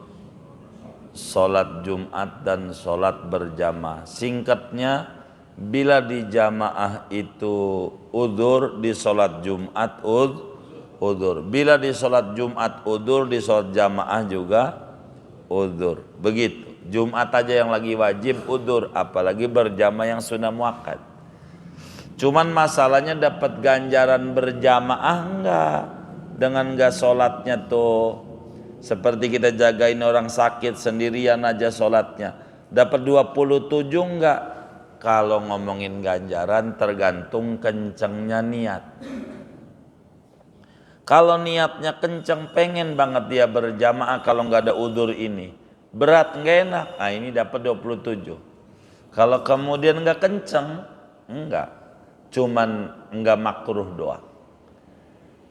sholat Jumat dan sholat berjamaah. Singkatnya, bila di jamaah itu udzur, di sholat Jumat udzur. Bila di sholat Jumat udzur, di sholat jamaah juga udzur. Begitu. Jumat aja yang lagi wajib udzur, apalagi berjamaah yang sunnah muakkad. Cuman masalahnya dapat ganjaran berjamaah enggak, dengan enggak sholatnya tuh. Seperti kita jagain orang sakit sendirian aja sholatnya, dapat 27 enggak? Kalau ngomongin ganjaran tergantung kencengnya niat. Kalau niatnya kenceng, pengen banget dia berjamaah kalau nggak ada udzur ini, berat nggak enak, ini dapat 27. Kalau kemudian nggak kenceng, enggak, cuman nggak makruh doang.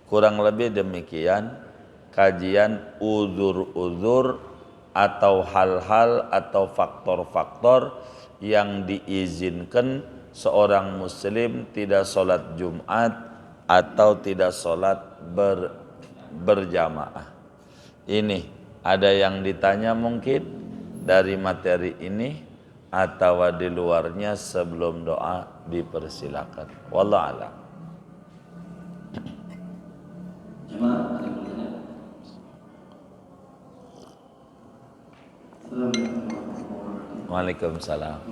Kurang lebih demikian kajian uzur-uzur atau hal-hal atau faktor-faktor yang diizinkan seorang muslim tidak sholat Jumat atau tidak sholat berjamaah. Ini ada yang ditanya mungkin dari materi ini atau di luarnya, sebelum doa dipersilakan. Wallahu a'lam. Waalaikumsalam.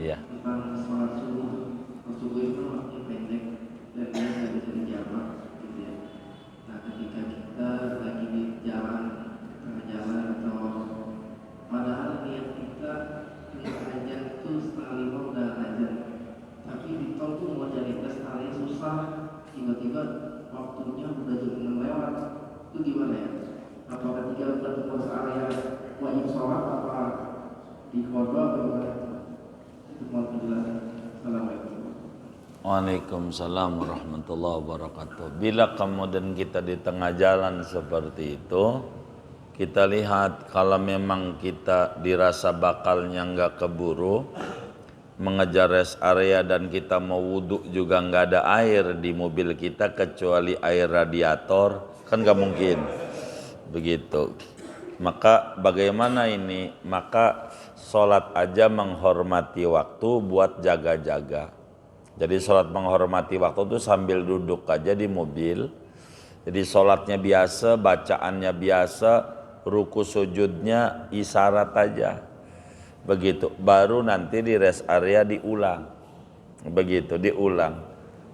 Iya. Sholat subuh itu waktu pendek dan dia nggak bisa dijamak, gitu ya. Nah ketika kita lagi di jalan, tengah jalan atau padahal niat kita ajan itu 4:30 udah ajan, tapi di tol tuh mau cari tes area susah, tiba-tiba waktunya udah jam 6 lewat, itu gimana ya? Apa ketika udah ke area wajib sholat apa di kodok atau gimana? Itu mau penjelasan. Assalamualaikum. Waalaikumsalam warahmatullahi wabarakatuh. Bila kemudian kita di tengah jalan seperti itu, kita lihat kalau memang kita dirasa bakalnya nggak keburu mengejar rest area dan kita mau wudhu juga nggak ada air di mobil kita kecuali air radiator, kan nggak mungkin begitu. Maka bagaimana ini? Maka sholat aja menghormati waktu buat jaga-jaga. Jadi sholat menghormati waktu itu sambil duduk aja di mobil. Jadi sholatnya biasa, bacaannya biasa, ruku sujudnya isyarat aja. Begitu, baru nanti di rest area diulang. Begitu diulang.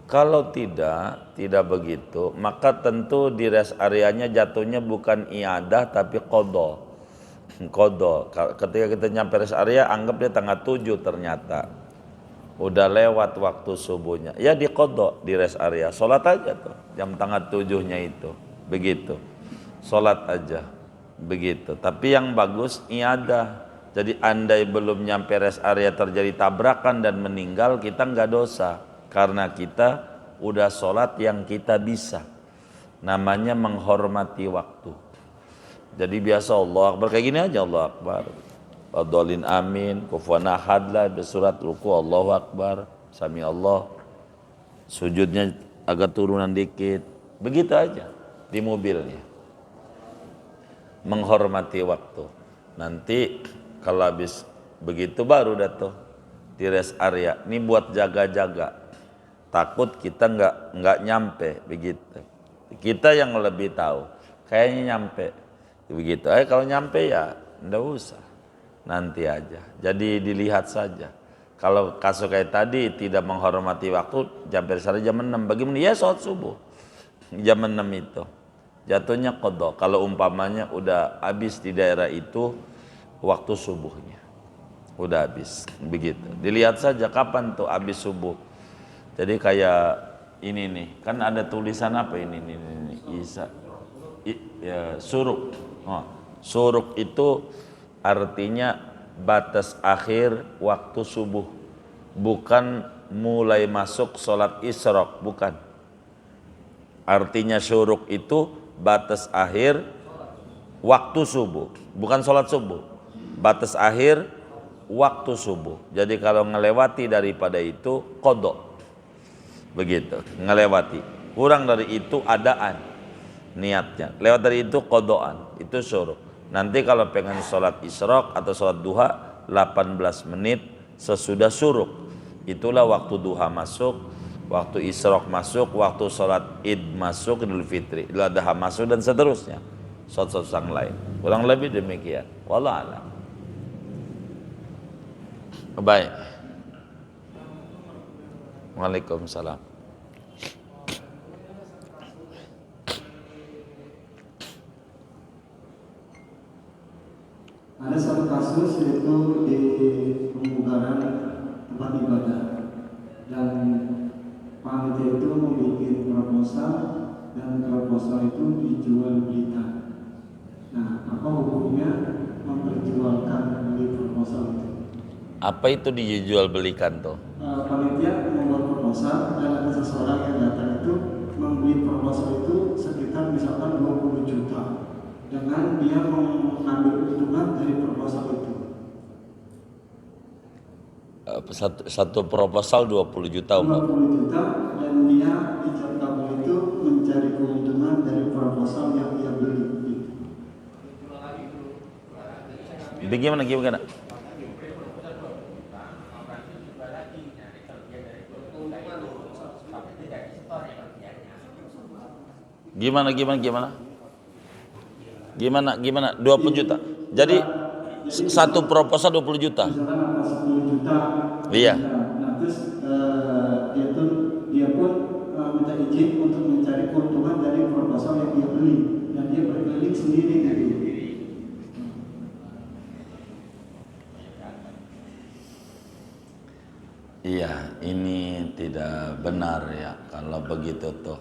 Kalau tidak begitu, maka tentu di rest areanya jatuhnya bukan iadah tapi qadha. Qadha. Ketika kita nyampe rest area, anggap dia tanggal 7 ternyata. Udah lewat waktu subuhnya. Ya di qadha di rest area. Salat aja tuh jam tanggal 7-nya itu. Begitu. Salat aja. Begitu. Tapi yang bagus iadah. Jadi andai belum nyampe rest area terjadi tabrakan dan meninggal, kita nggak dosa. Karena kita udah sholat yang kita bisa. Namanya menghormati waktu. Jadi biasa Allah Akbar kayak gini aja, Allah Akbar. Adolin amin, kufuwan ahad lah, bersurat ruku Allahu Akbar, sami Allah. Sujudnya agak turunan dikit. Begitu aja di mobilnya. Menghormati waktu. Nanti kalau habis begitu baru tuh di rest area. Ini buat jaga-jaga. Takut kita nggak nyampe begitu. Kita yang lebih tahu. Kayaknya nyampe. Begitu. Kalau nyampe ya nggak usah. Nanti aja. Jadi dilihat saja. Kalau kasus kayak tadi tidak menghormati waktu, sampai sana jam 6. Bagaimana? Ya sholat subuh. Jam 6 itu. Jatuhnya qadha. Kalau umpamanya udah habis di daerah itu waktu subuhnya. Udah habis. Begitu. Dilihat saja kapan tuh habis subuh. Jadi kayak ini nih, kan ada tulisan apa ini Isa, ya, suruk. Suruk itu artinya batas akhir waktu subuh, bukan mulai masuk sholat isyraq, bukan. Artinya suruk itu batas akhir waktu subuh, bukan sholat subuh. Batas akhir waktu subuh. Jadi kalau ngelewati daripada itu qadha. Begitu, ngelewati. Kurang dari itu adaan niatnya. Lewat dari itu qadhaan, itu syuruk. Nanti kalau pengen sholat isyraq atau sholat duha 18 menit sesudah syuruk. Itulah waktu duha masuk, waktu isyraq masuk, waktu sholat id masuk, idul fitri, idul adha masuk dan seterusnya. Sholat-sholat yang lain. Kurang lebih demikian. Wallahu a'lam. Baik. Waalaikumsalam. Ada satu kasus yaitu di pembubaran tempat ibadah dan panitia itu membuat proposal dan proposal itu dijual belikan. Nah, apa hukumnya memperjualkan beli proposal itu? Apa itu dijual belikan tuh? Panitia membuat proposal dan ada seseorang yang datang itu membeli proposal itu sekitar misalkan 20 juta dengan dia mengambil keuntungan dari proposal itu. Satu proposal 20 juta 20 juta dan dia ijab kabul itu mencari keuntungan dari proposal yang dia beli. Bagaimana? Gimana? 20 juta. Jadi satu proposal 20 juta. Misalkan ada 10 juta. Iya. Nah, terus dia pun minta izin untuk mencari keuntungan dari proposal yang dia beli dan dia berkeliling sendiri gitu. Iya, ini tidak benar ya kalau begitu tuh.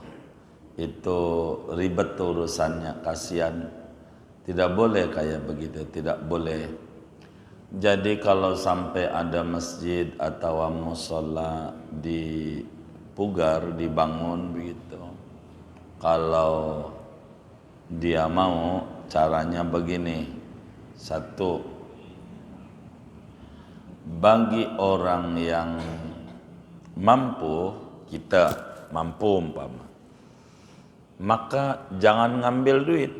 Itu ribet tuh urusannya, kasihan. Tidak boleh kayak begitu, tidak boleh. Jadi kalau sampai ada masjid atau musola dipugar, dibangun begitu. Kalau dia mau, caranya begini. Satu, bagi orang yang mampu, kita mampu umpama, maka jangan ngambil duit,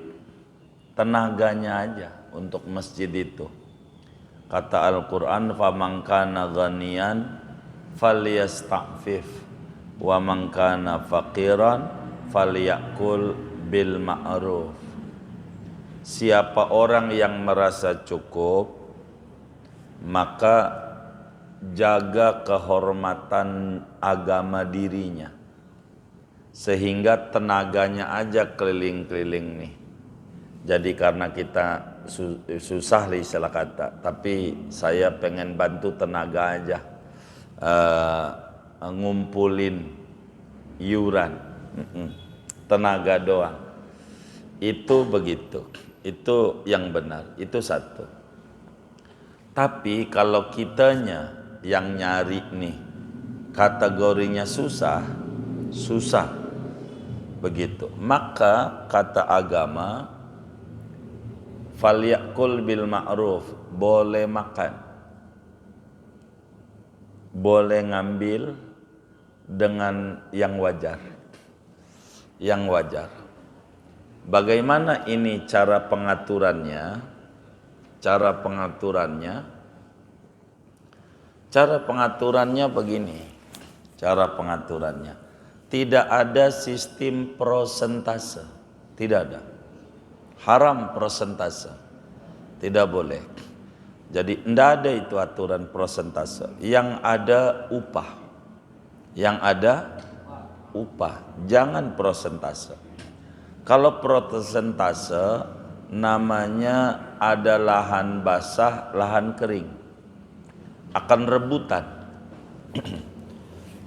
tenaganya aja untuk masjid itu. Kata Al-Quran, faman kana ghaniyan falyasta'fif wa man kana faqiran falyakul bil ma'ruf. Siapa orang yang merasa cukup, maka jaga kehormatan agama dirinya, sehingga tenaganya aja keliling-keliling nih. Jadi karena kita susah lah istilah kata, tapi saya pengen bantu tenaga aja, ngumpulin iuran, tenaga doang. Itu begitu, itu yang benar, itu satu. Tapi kalau kitanya yang nyari nih, kategorinya susah begitu, maka kata agama falyakul bil ma'ruf, boleh makan, boleh ngambil dengan yang wajar. Bagaimana ini cara pengaturannya? Cara pengaturannya begini. Cara pengaturannya tidak ada sistem prosentase, tidak ada. Haram prosentase, tidak boleh. Jadi tidak ada itu aturan prosentase. Yang ada upah, jangan prosentase. Kalau prosentase namanya ada lahan basah, lahan kering, akan rebutan.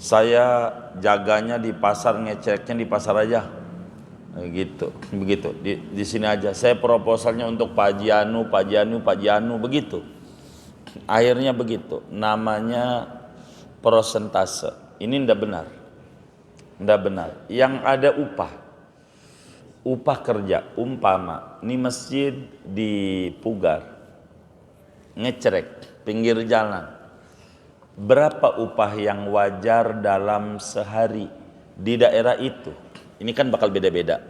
Saya jaganya di pasar, ngeceknya di pasar aja, begitu. Di sini aja. Saya proposalnya untuk Pak Anu, begitu. Akhirnya begitu. Namanya prosentase. Ini ndak benar. Yang ada upah kerja. Umpama ini masjid di Pugar, ngecerek pinggir jalan, berapa upah yang wajar dalam sehari di daerah itu? Ini kan bakal beda-beda.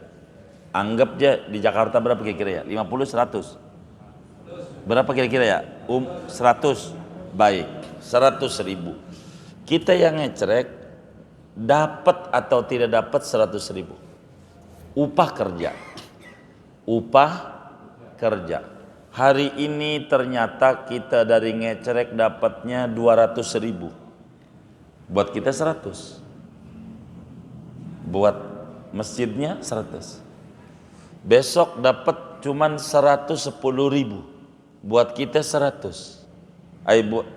Anggap aja di Jakarta berapa kira-kira ya? 50, 100? Berapa kira-kira ya? 100. Baik, 100.000. Kita yang ngecerek dapat atau tidak dapat 100.000? Upah kerja. Hari ini ternyata kita dari ngecerek dapatnya 200.000. Buat kita 100. Buat masjidnya 100. Besok dapat cuman 110.000. Buat kita 100.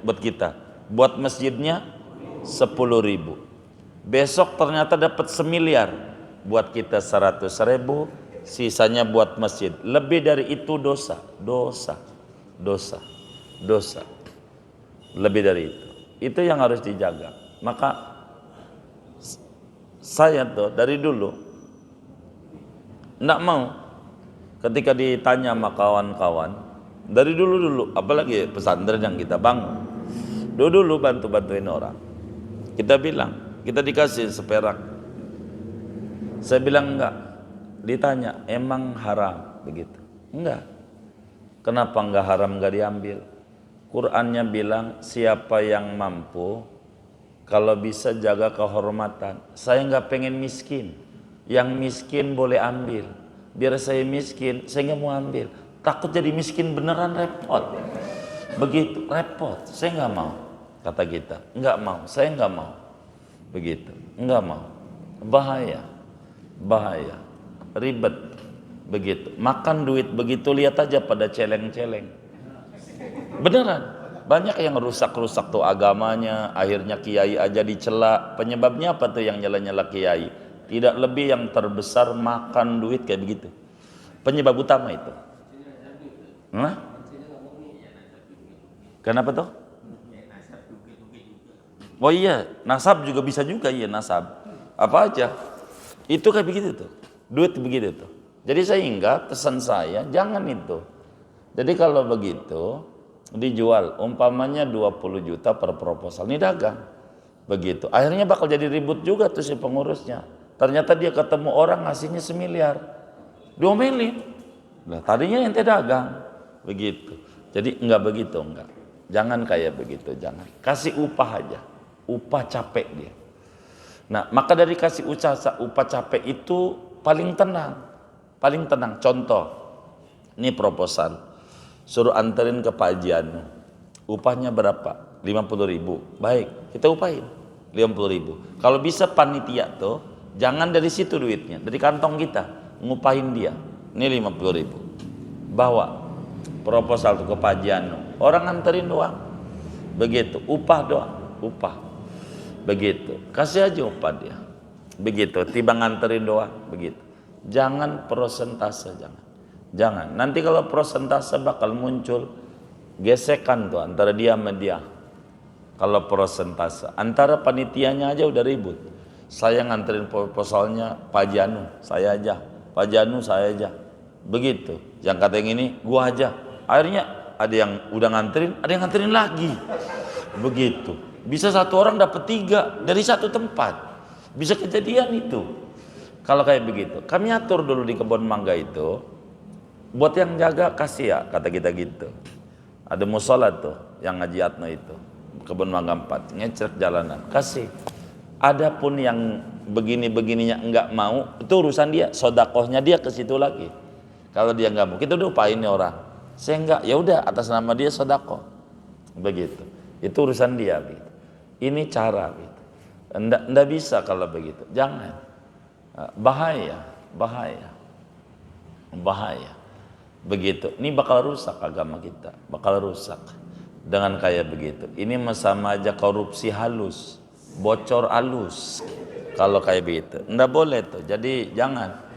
Buat kita. Buat masjidnya 10.000. Besok ternyata dapat 1.000.000. Buat kita 100.000, sisanya buat masjid. Lebih dari itu dosa. Lebih dari itu. Itu yang harus dijaga. Maka saya tuh dari dulu enggak mau ketika ditanya sama kawan-kawan, dari dulu apalagi pesantren yang kita bangun. Dulu bantuin orang. Kita bilang, kita dikasih seperak. Saya bilang enggak. Ditanya, emang haram begitu? Enggak. Kenapa enggak haram, enggak diambil? Qur'annya bilang siapa yang mampu kalau bisa jaga kehormatan. Saya enggak pengen miskin. Yang miskin boleh ambil. Biar saya miskin, saya enggak mau ambil. Takut jadi miskin beneran, repot. Begitu, repot. Saya enggak mau. Kata kita, enggak mau. Saya enggak mau. Begitu, enggak mau. Bahaya, ribet, begitu. Makan duit begitu, lihat aja pada celeng-celeng. Beneran, banyak yang rusak tuh agamanya. Akhirnya kiai aja dicela. Penyebabnya apa tuh yang nyela-nyela kiai? Tidak lebih yang terbesar makan duit kayak begitu. Penyebab utama itu. Kenapa tuh? Oh iya, nasab juga bisa juga, iya nasab. Apa aja? Itu kayak begitu tuh. Duit begitu tuh. Jadi sehingga pesan saya jangan itu. Jadi kalau begitu dijual umpamanya 20 juta per proposal, ini dagang. Begitu. Akhirnya bakal jadi ribut juga tuh si pengurusnya. Ternyata dia ketemu orang ngasihnya 1.000.000. Diomelin. Nah, tadinya ente dagang. Begitu. Jadi enggak begitu, enggak. Jangan kayak begitu, jangan. Kasih upah aja. Upah capek dia. Nah, maka dari kasih upah capek itu paling tenang. Contoh, ini proposal. Suruh anterin ke Pak Anu. Upahnya berapa? 50.000. Baik, kita upahin 50.000. Kalau bisa panitia tuh jangan dari situ duitnya, dari kantong kita ngupahin dia. Ini 50.000. Bawa proposal tuh ke Pak Janu. Orang nganterin doang. Begitu, upah doang, upah. Begitu, kasih aja upah dia. Begitu, tiba nganterin doang, begitu. Jangan prosentase, jangan. Nanti kalau prosentase bakal muncul gesekan tuh antara dia sama dia. Kalau prosentase, antara panitianya aja udah ribut. Saya nganterin proposalnya Pak Janu, saya aja. Pak Janu, saya aja. Begitu. Yang kata yang ini, gua aja. Akhirnya ada yang udah nganterin, ada yang nganterin lagi. Begitu. Bisa satu orang dapat 3 dari satu tempat. Bisa kejadian itu. Kalau kayak begitu, kami atur dulu di kebun mangga itu. Buat yang jaga kasih ya, kata kita gitu. Ada musola tuh yang ngaji Atno itu. Kebun mangga 4, ngecek jalanan, kasih. Adapun yang begini-begininya enggak mau, itu urusan dia, sodakohnya dia ke situ lagi. Kalau dia enggak mau, kita udah upahin nih orang. Saya enggak, ya udah atas nama dia sodakoh. Begitu. Itu urusan dia gitu. Ini cara gitu. Enggak bisa kalau begitu. Jangan. Bahaya. Begitu. Ini bakal rusak agama kita, bakal rusak. Dengan kayak begitu. Ini sama aja korupsi halus, bocor halus. Kalau kayak begitu, enggak boleh tuh. Jadi jangan.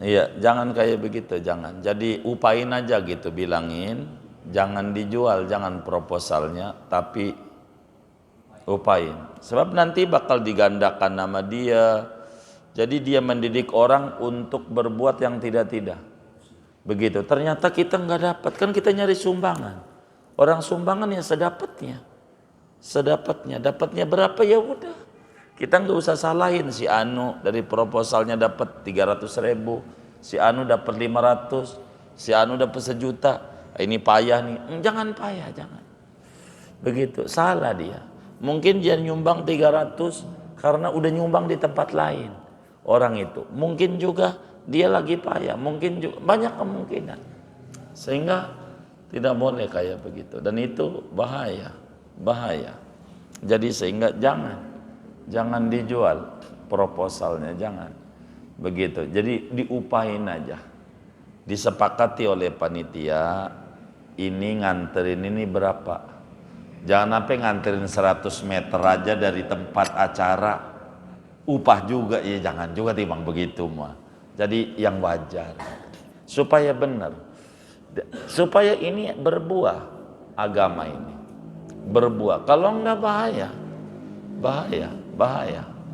Iya, jangan kayak begitu, jangan. Jadi upain aja gitu, bilangin, jangan dijual, jangan proposalnya, tapi upain. Sebab nanti bakal digandakan nama dia. Jadi dia mendidik orang untuk berbuat yang tidak-tidak. Begitu. Ternyata kita nggak dapat, kan kita nyari sumbangan. Orang sumbangan ya sedapatnya, dapatnya berapa ya udah. Kita nggak usah salahin si Anu dari proposalnya dapat 300.000, si Anu dapat 500, si Anu dapat 1 juta. Ini payah nih, jangan payah, jangan. Begitu, salah dia. Mungkin dia nyumbang 300 karena udah nyumbang di tempat lain. Orang itu, mungkin juga dia lagi payah, mungkin juga banyak kemungkinan. Sehingga tidak boleh kayak begitu, dan itu bahaya. Jadi sehingga jangan dijual proposalnya, jangan begitu. Jadi diupahin aja, disepakati oleh panitia, ini nganterin ini berapa. Jangan sampai nganterin 100 meter aja dari tempat acara, upah juga ya, jangan juga timbang begitu mah. Jadi yang wajar supaya benar. Supaya ini berbuah, agama ini berbuah. Kalau enggak bahaya,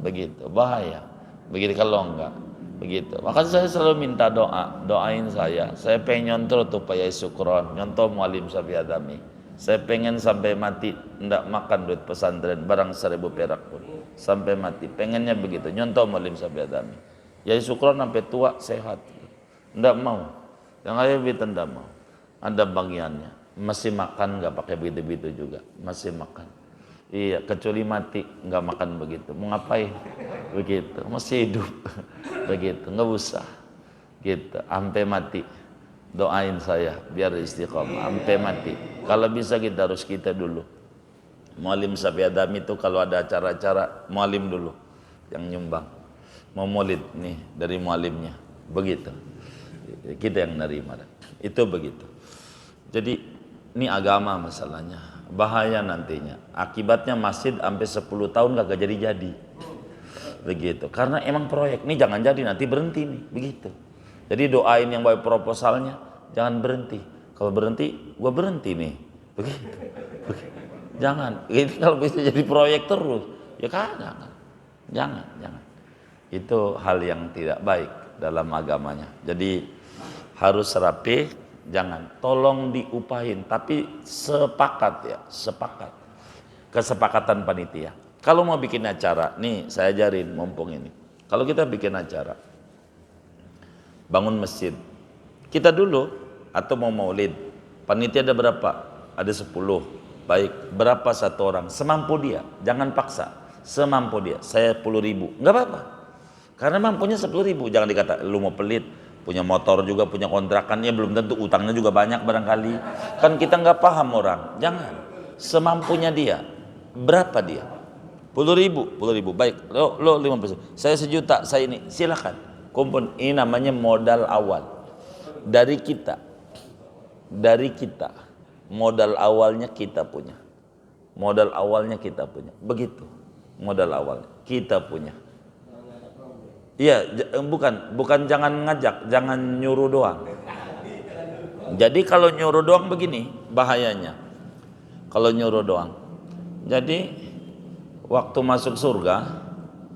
begitu, bahaya. Begitu kalau enggak, begitu. Maka saya selalu minta doain saya pengen nyontoh tuh Pak Yai Sukron, nyontoh Mualim Safi Adami. Saya pengen sampai mati enggak makan duit pesantren barang 1.000 perak pun, sampai mati. Pengennya begitu, nyontoh Mualim Safi Adami. Yai Sukron sampai tua sehat, enggak mau. Yang ayah bita enggak mau. Ada bagiannya. Masih makan enggak pakai begitu-begitu juga. Masih makan. Iya, kecuali mati enggak makan begitu. Mau ngapain? Begitu. Masih hidup. Begitu. Enggak usah. Gitu. Sampai mati. Doain saya biar istiqomah. Sampai mati. Kalau bisa kita harus kita dulu. Mualim Safi Adami itu kalau ada acara-acara, mualim dulu yang nyumbang. Mau maulid nih dari mualimnya. Begitu. Kita yang nerima, itu begitu. Jadi ini agama masalahnya, bahaya nantinya. Akibatnya masjid sampai 10 tahun kagak jadi. Begitu. Karena emang proyek ini jangan jadi, nanti berhenti nih, begitu. Jadi doain yang bawa proposalnya jangan berhenti. Kalau berhenti, gua berhenti nih. Begitu. Jangan. Ini kalau bisa jadi proyek terus, ya kagak. Jangan. Itu hal yang tidak baik dalam agamanya. Jadi harus rapi, jangan. Tolong diupahin, tapi sepakat. Kesepakatan panitia. Kalau mau bikin acara, nih saya ajarin mumpung ini. Kalau kita bikin acara, bangun masjid, kita dulu atau mau maulid, panitia ada berapa? Ada 10. Baik, berapa satu orang? Semampu dia, jangan paksa. Semampu dia, saya 10.000, nggak apa-apa. Karena mampunya 10.000, jangan dikata lu mau pelit, punya motor juga, punya kontrakannya belum tentu, utangnya juga banyak barangkali. Kan kita nggak paham orang, jangan. semampunya dia. Berapa dia? 10.000, 10.000. Baik, lo 50. Saya 1.000.000, saya ini. Silakan. Kumpul. Ini namanya modal awal. Dari kita. Modal awalnya kita punya. Begitu. Modal awalnya kita punya. Iya, bukan jangan ngajak, jangan nyuruh doang. Jadi kalau nyuruh doang begini bahayanya. Kalau nyuruh doang. Jadi waktu masuk surga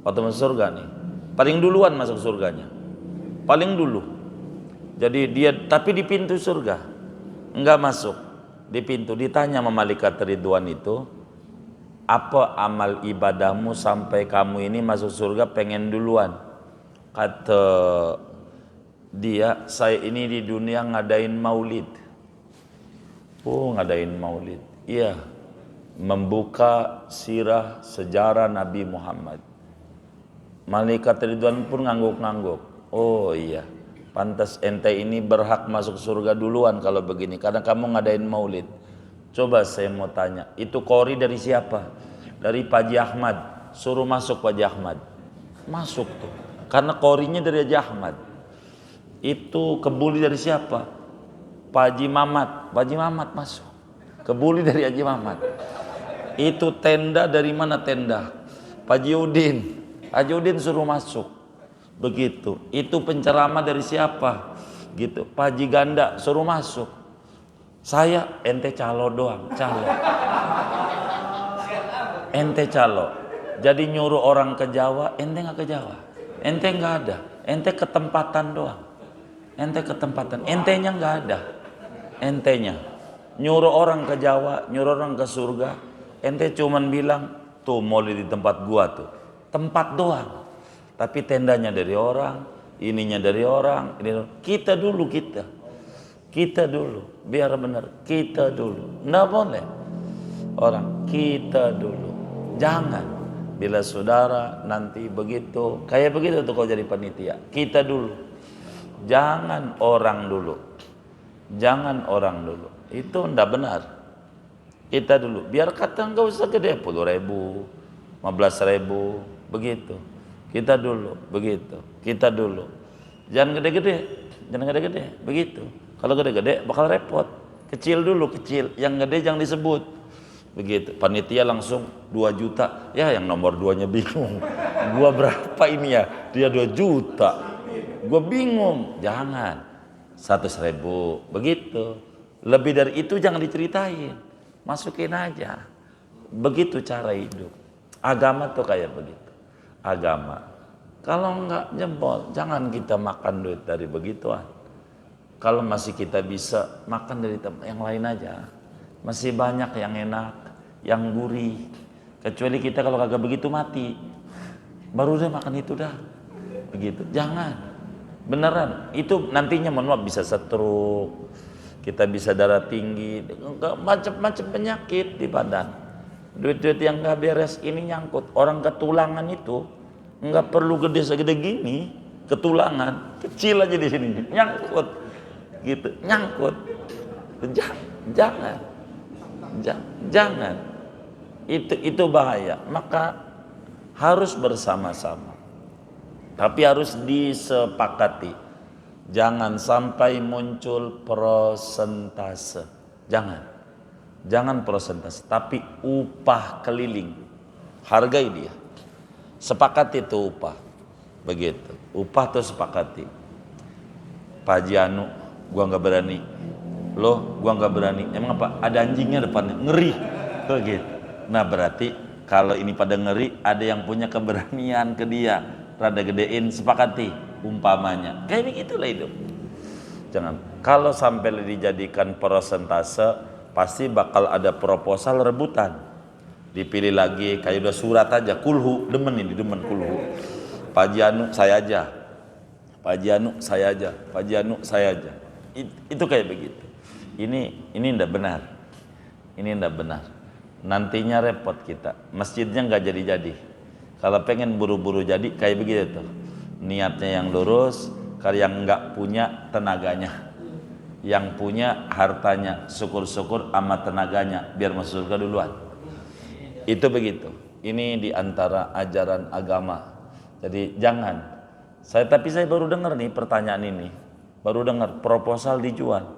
nih, paling duluan masuk surganya. Paling dulu. Jadi dia tapi di pintu surga. Enggak masuk. Di pintu ditanya sama malaikat Ridwan itu, apa amal ibadahmu sampai kamu ini masuk surga pengen duluan? Kata dia, saya ini di dunia ngadain maulid. Ngadain maulid. Iya, membuka sirah sejarah Nabi Muhammad. Malaikat Ridwan pun ngangguk-ngangguk. Oh iya, pantas ente ini berhak masuk surga duluan kalau begini, karena kamu ngadain maulid. Coba saya mau tanya, itu qori dari siapa? Dari Pak Haji Ahmad. Suruh masuk Pak Haji Ahmad. Masuk tuh. Karena qorinya dari Haji Ahmad. Itu kebuli dari siapa? Pak Haji Mamat. Pak Haji Mamat masuk. Kebuli dari Haji Mamat. Itu tenda dari mana tenda? Pak Haji Udin. Haji Udin suruh masuk. Begitu. Itu penceramah dari siapa? Gitu. Pak Haji Ganda suruh masuk. Saya ente calo doang, calo. Ente calo. Jadi nyuruh orang ke Jawa, ente nggak ke Jawa. Ente nggak ada. Ente ketempatan doang. Ente ketempatan. Entenya nggak ada. Entenya nyuruh orang ke Jawa, nyuruh orang ke surga. Ente cuman bilang tuh mau di tempat gua tuh. Tempat doang. Tapi tendanya dari orang, ininya dari orang. Kita dulu. Biar benar. Kita dulu. Nggak boleh. Orang kita dulu. Jangan. Bila saudara nanti begitu, kayak begitu tuh kalau jadi panitia. Kita dulu. Jangan orang dulu. Itu ndak benar. Kita dulu. Biar kata nggak usah gede, 10.000, 15.000, begitu. Kita dulu, begitu. Kita dulu. Jangan gede-gede, begitu. Kalau gede-gede bakal repot. Kecil dulu, kecil. Yang gede jangan disebut. Begitu. Panitia langsung 2 juta. Ya yang nomor 2-nya bingung. Gua berapa ini ya? Dia 2 juta. Gua bingung. Jangan. 100.000. Begitu. Lebih dari itu jangan diceritain. Masukin aja. Begitu cara hidup. Agama tuh kayak begitu. Agama. Kalau enggak jempol, jangan kita makan duit dari begituan. Kalau masih kita bisa makan dari tempat yang lain aja. Masih banyak yang enak, yang gurih. Kecuali kita kalau kagak begitu mati. Baru deh makan itu dah. Begitu. Jangan. Beneran. Itu nantinya mohon maaf bisa stroke. Kita bisa darah tinggi. Macam-macam penyakit di badan. Duit-duit yang gak beres ini nyangkut. Orang ketulangan itu nggak perlu gede segede gini. Ketulangan. Kecil aja di sini. Nyangkut. Gitu. Nyangkut. Jangan. Itu bahaya. Maka harus bersama-sama. Tapi harus disepakati. Jangan sampai muncul prosentase. Jangan prosentase, tapi upah keliling. Hargai dia. Sepakati itu upah. Begitu. Upah tuh sepakati. Pak Haji Anu, gua nggak berani. Loh, gua nggak berani. Emang apa? Ada anjingnya depannya, ngeri. Begitu. Nah berarti kalau ini pada ngeri, ada yang punya keberanian ke dia, rada gedein, sepakati umpamanya. Kayak begitulah hidup. Jangan. Kalau sampai dijadikan persentase, pasti bakal ada proposal rebutan. Dipilih lagi, kayak udah surat aja, kulhu, demen kulhu. Pak Haji Anu saya aja. Pak Haji Anu saya aja. Pak Haji Anu saya aja. Itu kayak begitu. Ini ndak benar. Ini ndak benar. Nantinya repot kita. Masjidnya nggak jadi-jadi. Kalau pengen buru-buru jadi kayak begitu tuh. Niatnya yang lurus, kalau yang nggak punya tenaganya. yang punya hartanya syukur-syukur sama tenaganya biar masuk surga duluan. Itu begitu. Ini diantara ajaran agama. Jadi jangan. Tapi saya baru dengar nih pertanyaan ini. Baru dengar proposal dijual.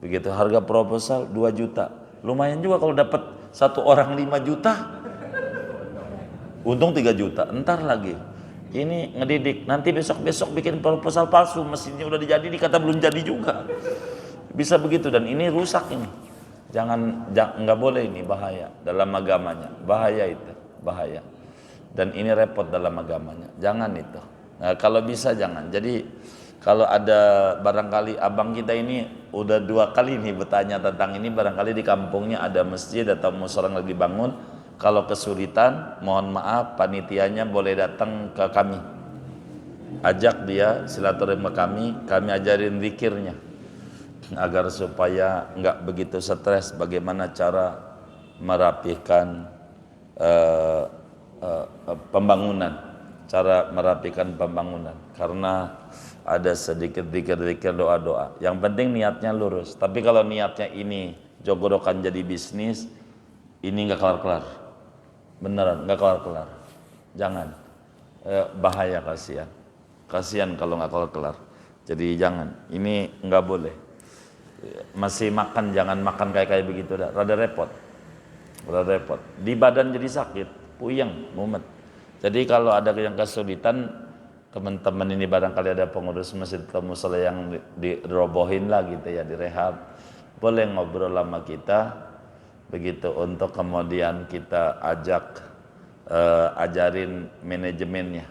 Begitu harga proposal 2 juta. Lumayan juga kalau dapat satu orang 5 juta. Untung 3 juta. Entar lagi. Ini ngedidik. Nanti besok-besok bikin proposal palsu. Mesinnya udah jadi dikata belum jadi juga. Bisa begitu dan ini rusak ini. Nggak boleh ini, bahaya dalam agamanya. Bahaya itu. Bahaya. Dan ini repot dalam agamanya. Jangan itu. Nah, kalau bisa jangan. Jadi kalau ada barangkali abang kita ini udah 2 kali nih bertanya tentang ini, barangkali di kampungnya ada masjid atau mushola yang lagi dibangun. Kalau kesulitan, mohon maaf panitianya boleh datang ke kami. Ajak dia silaturahmi kami ajarin zikirnya. Agar supaya nggak begitu stres bagaimana cara merapikan pembangunan, cara merapikan pembangunan, karena ada sedikit zikir-zikir doa-doa. Yang penting niatnya lurus. Tapi kalau niatnya ini jogorokan jadi bisnis, ini nggak kelar-kelar. Beneran nggak kelar-kelar. Jangan. Bahaya, kasihan kalau nggak kelar-kelar. Jadi jangan. Ini nggak boleh. Masih makan, jangan makan kayak begitu dah. Rada repot. Di badan jadi sakit, puyeng, mumet. Jadi kalau ada yang kesulitan, teman-teman ini barangkali ada pengurus masjid atau mushola yang dirobohin lah gitu ya, direhab, boleh ngobrol sama kita begitu, untuk kemudian kita ajak ajarin manajemennya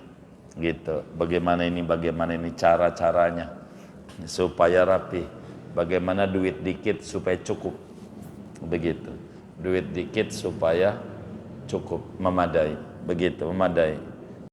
gitu, bagaimana ini cara-caranya supaya rapi, bagaimana duit dikit supaya cukup, begitu, duit dikit supaya cukup, memadai, begitu, memadai.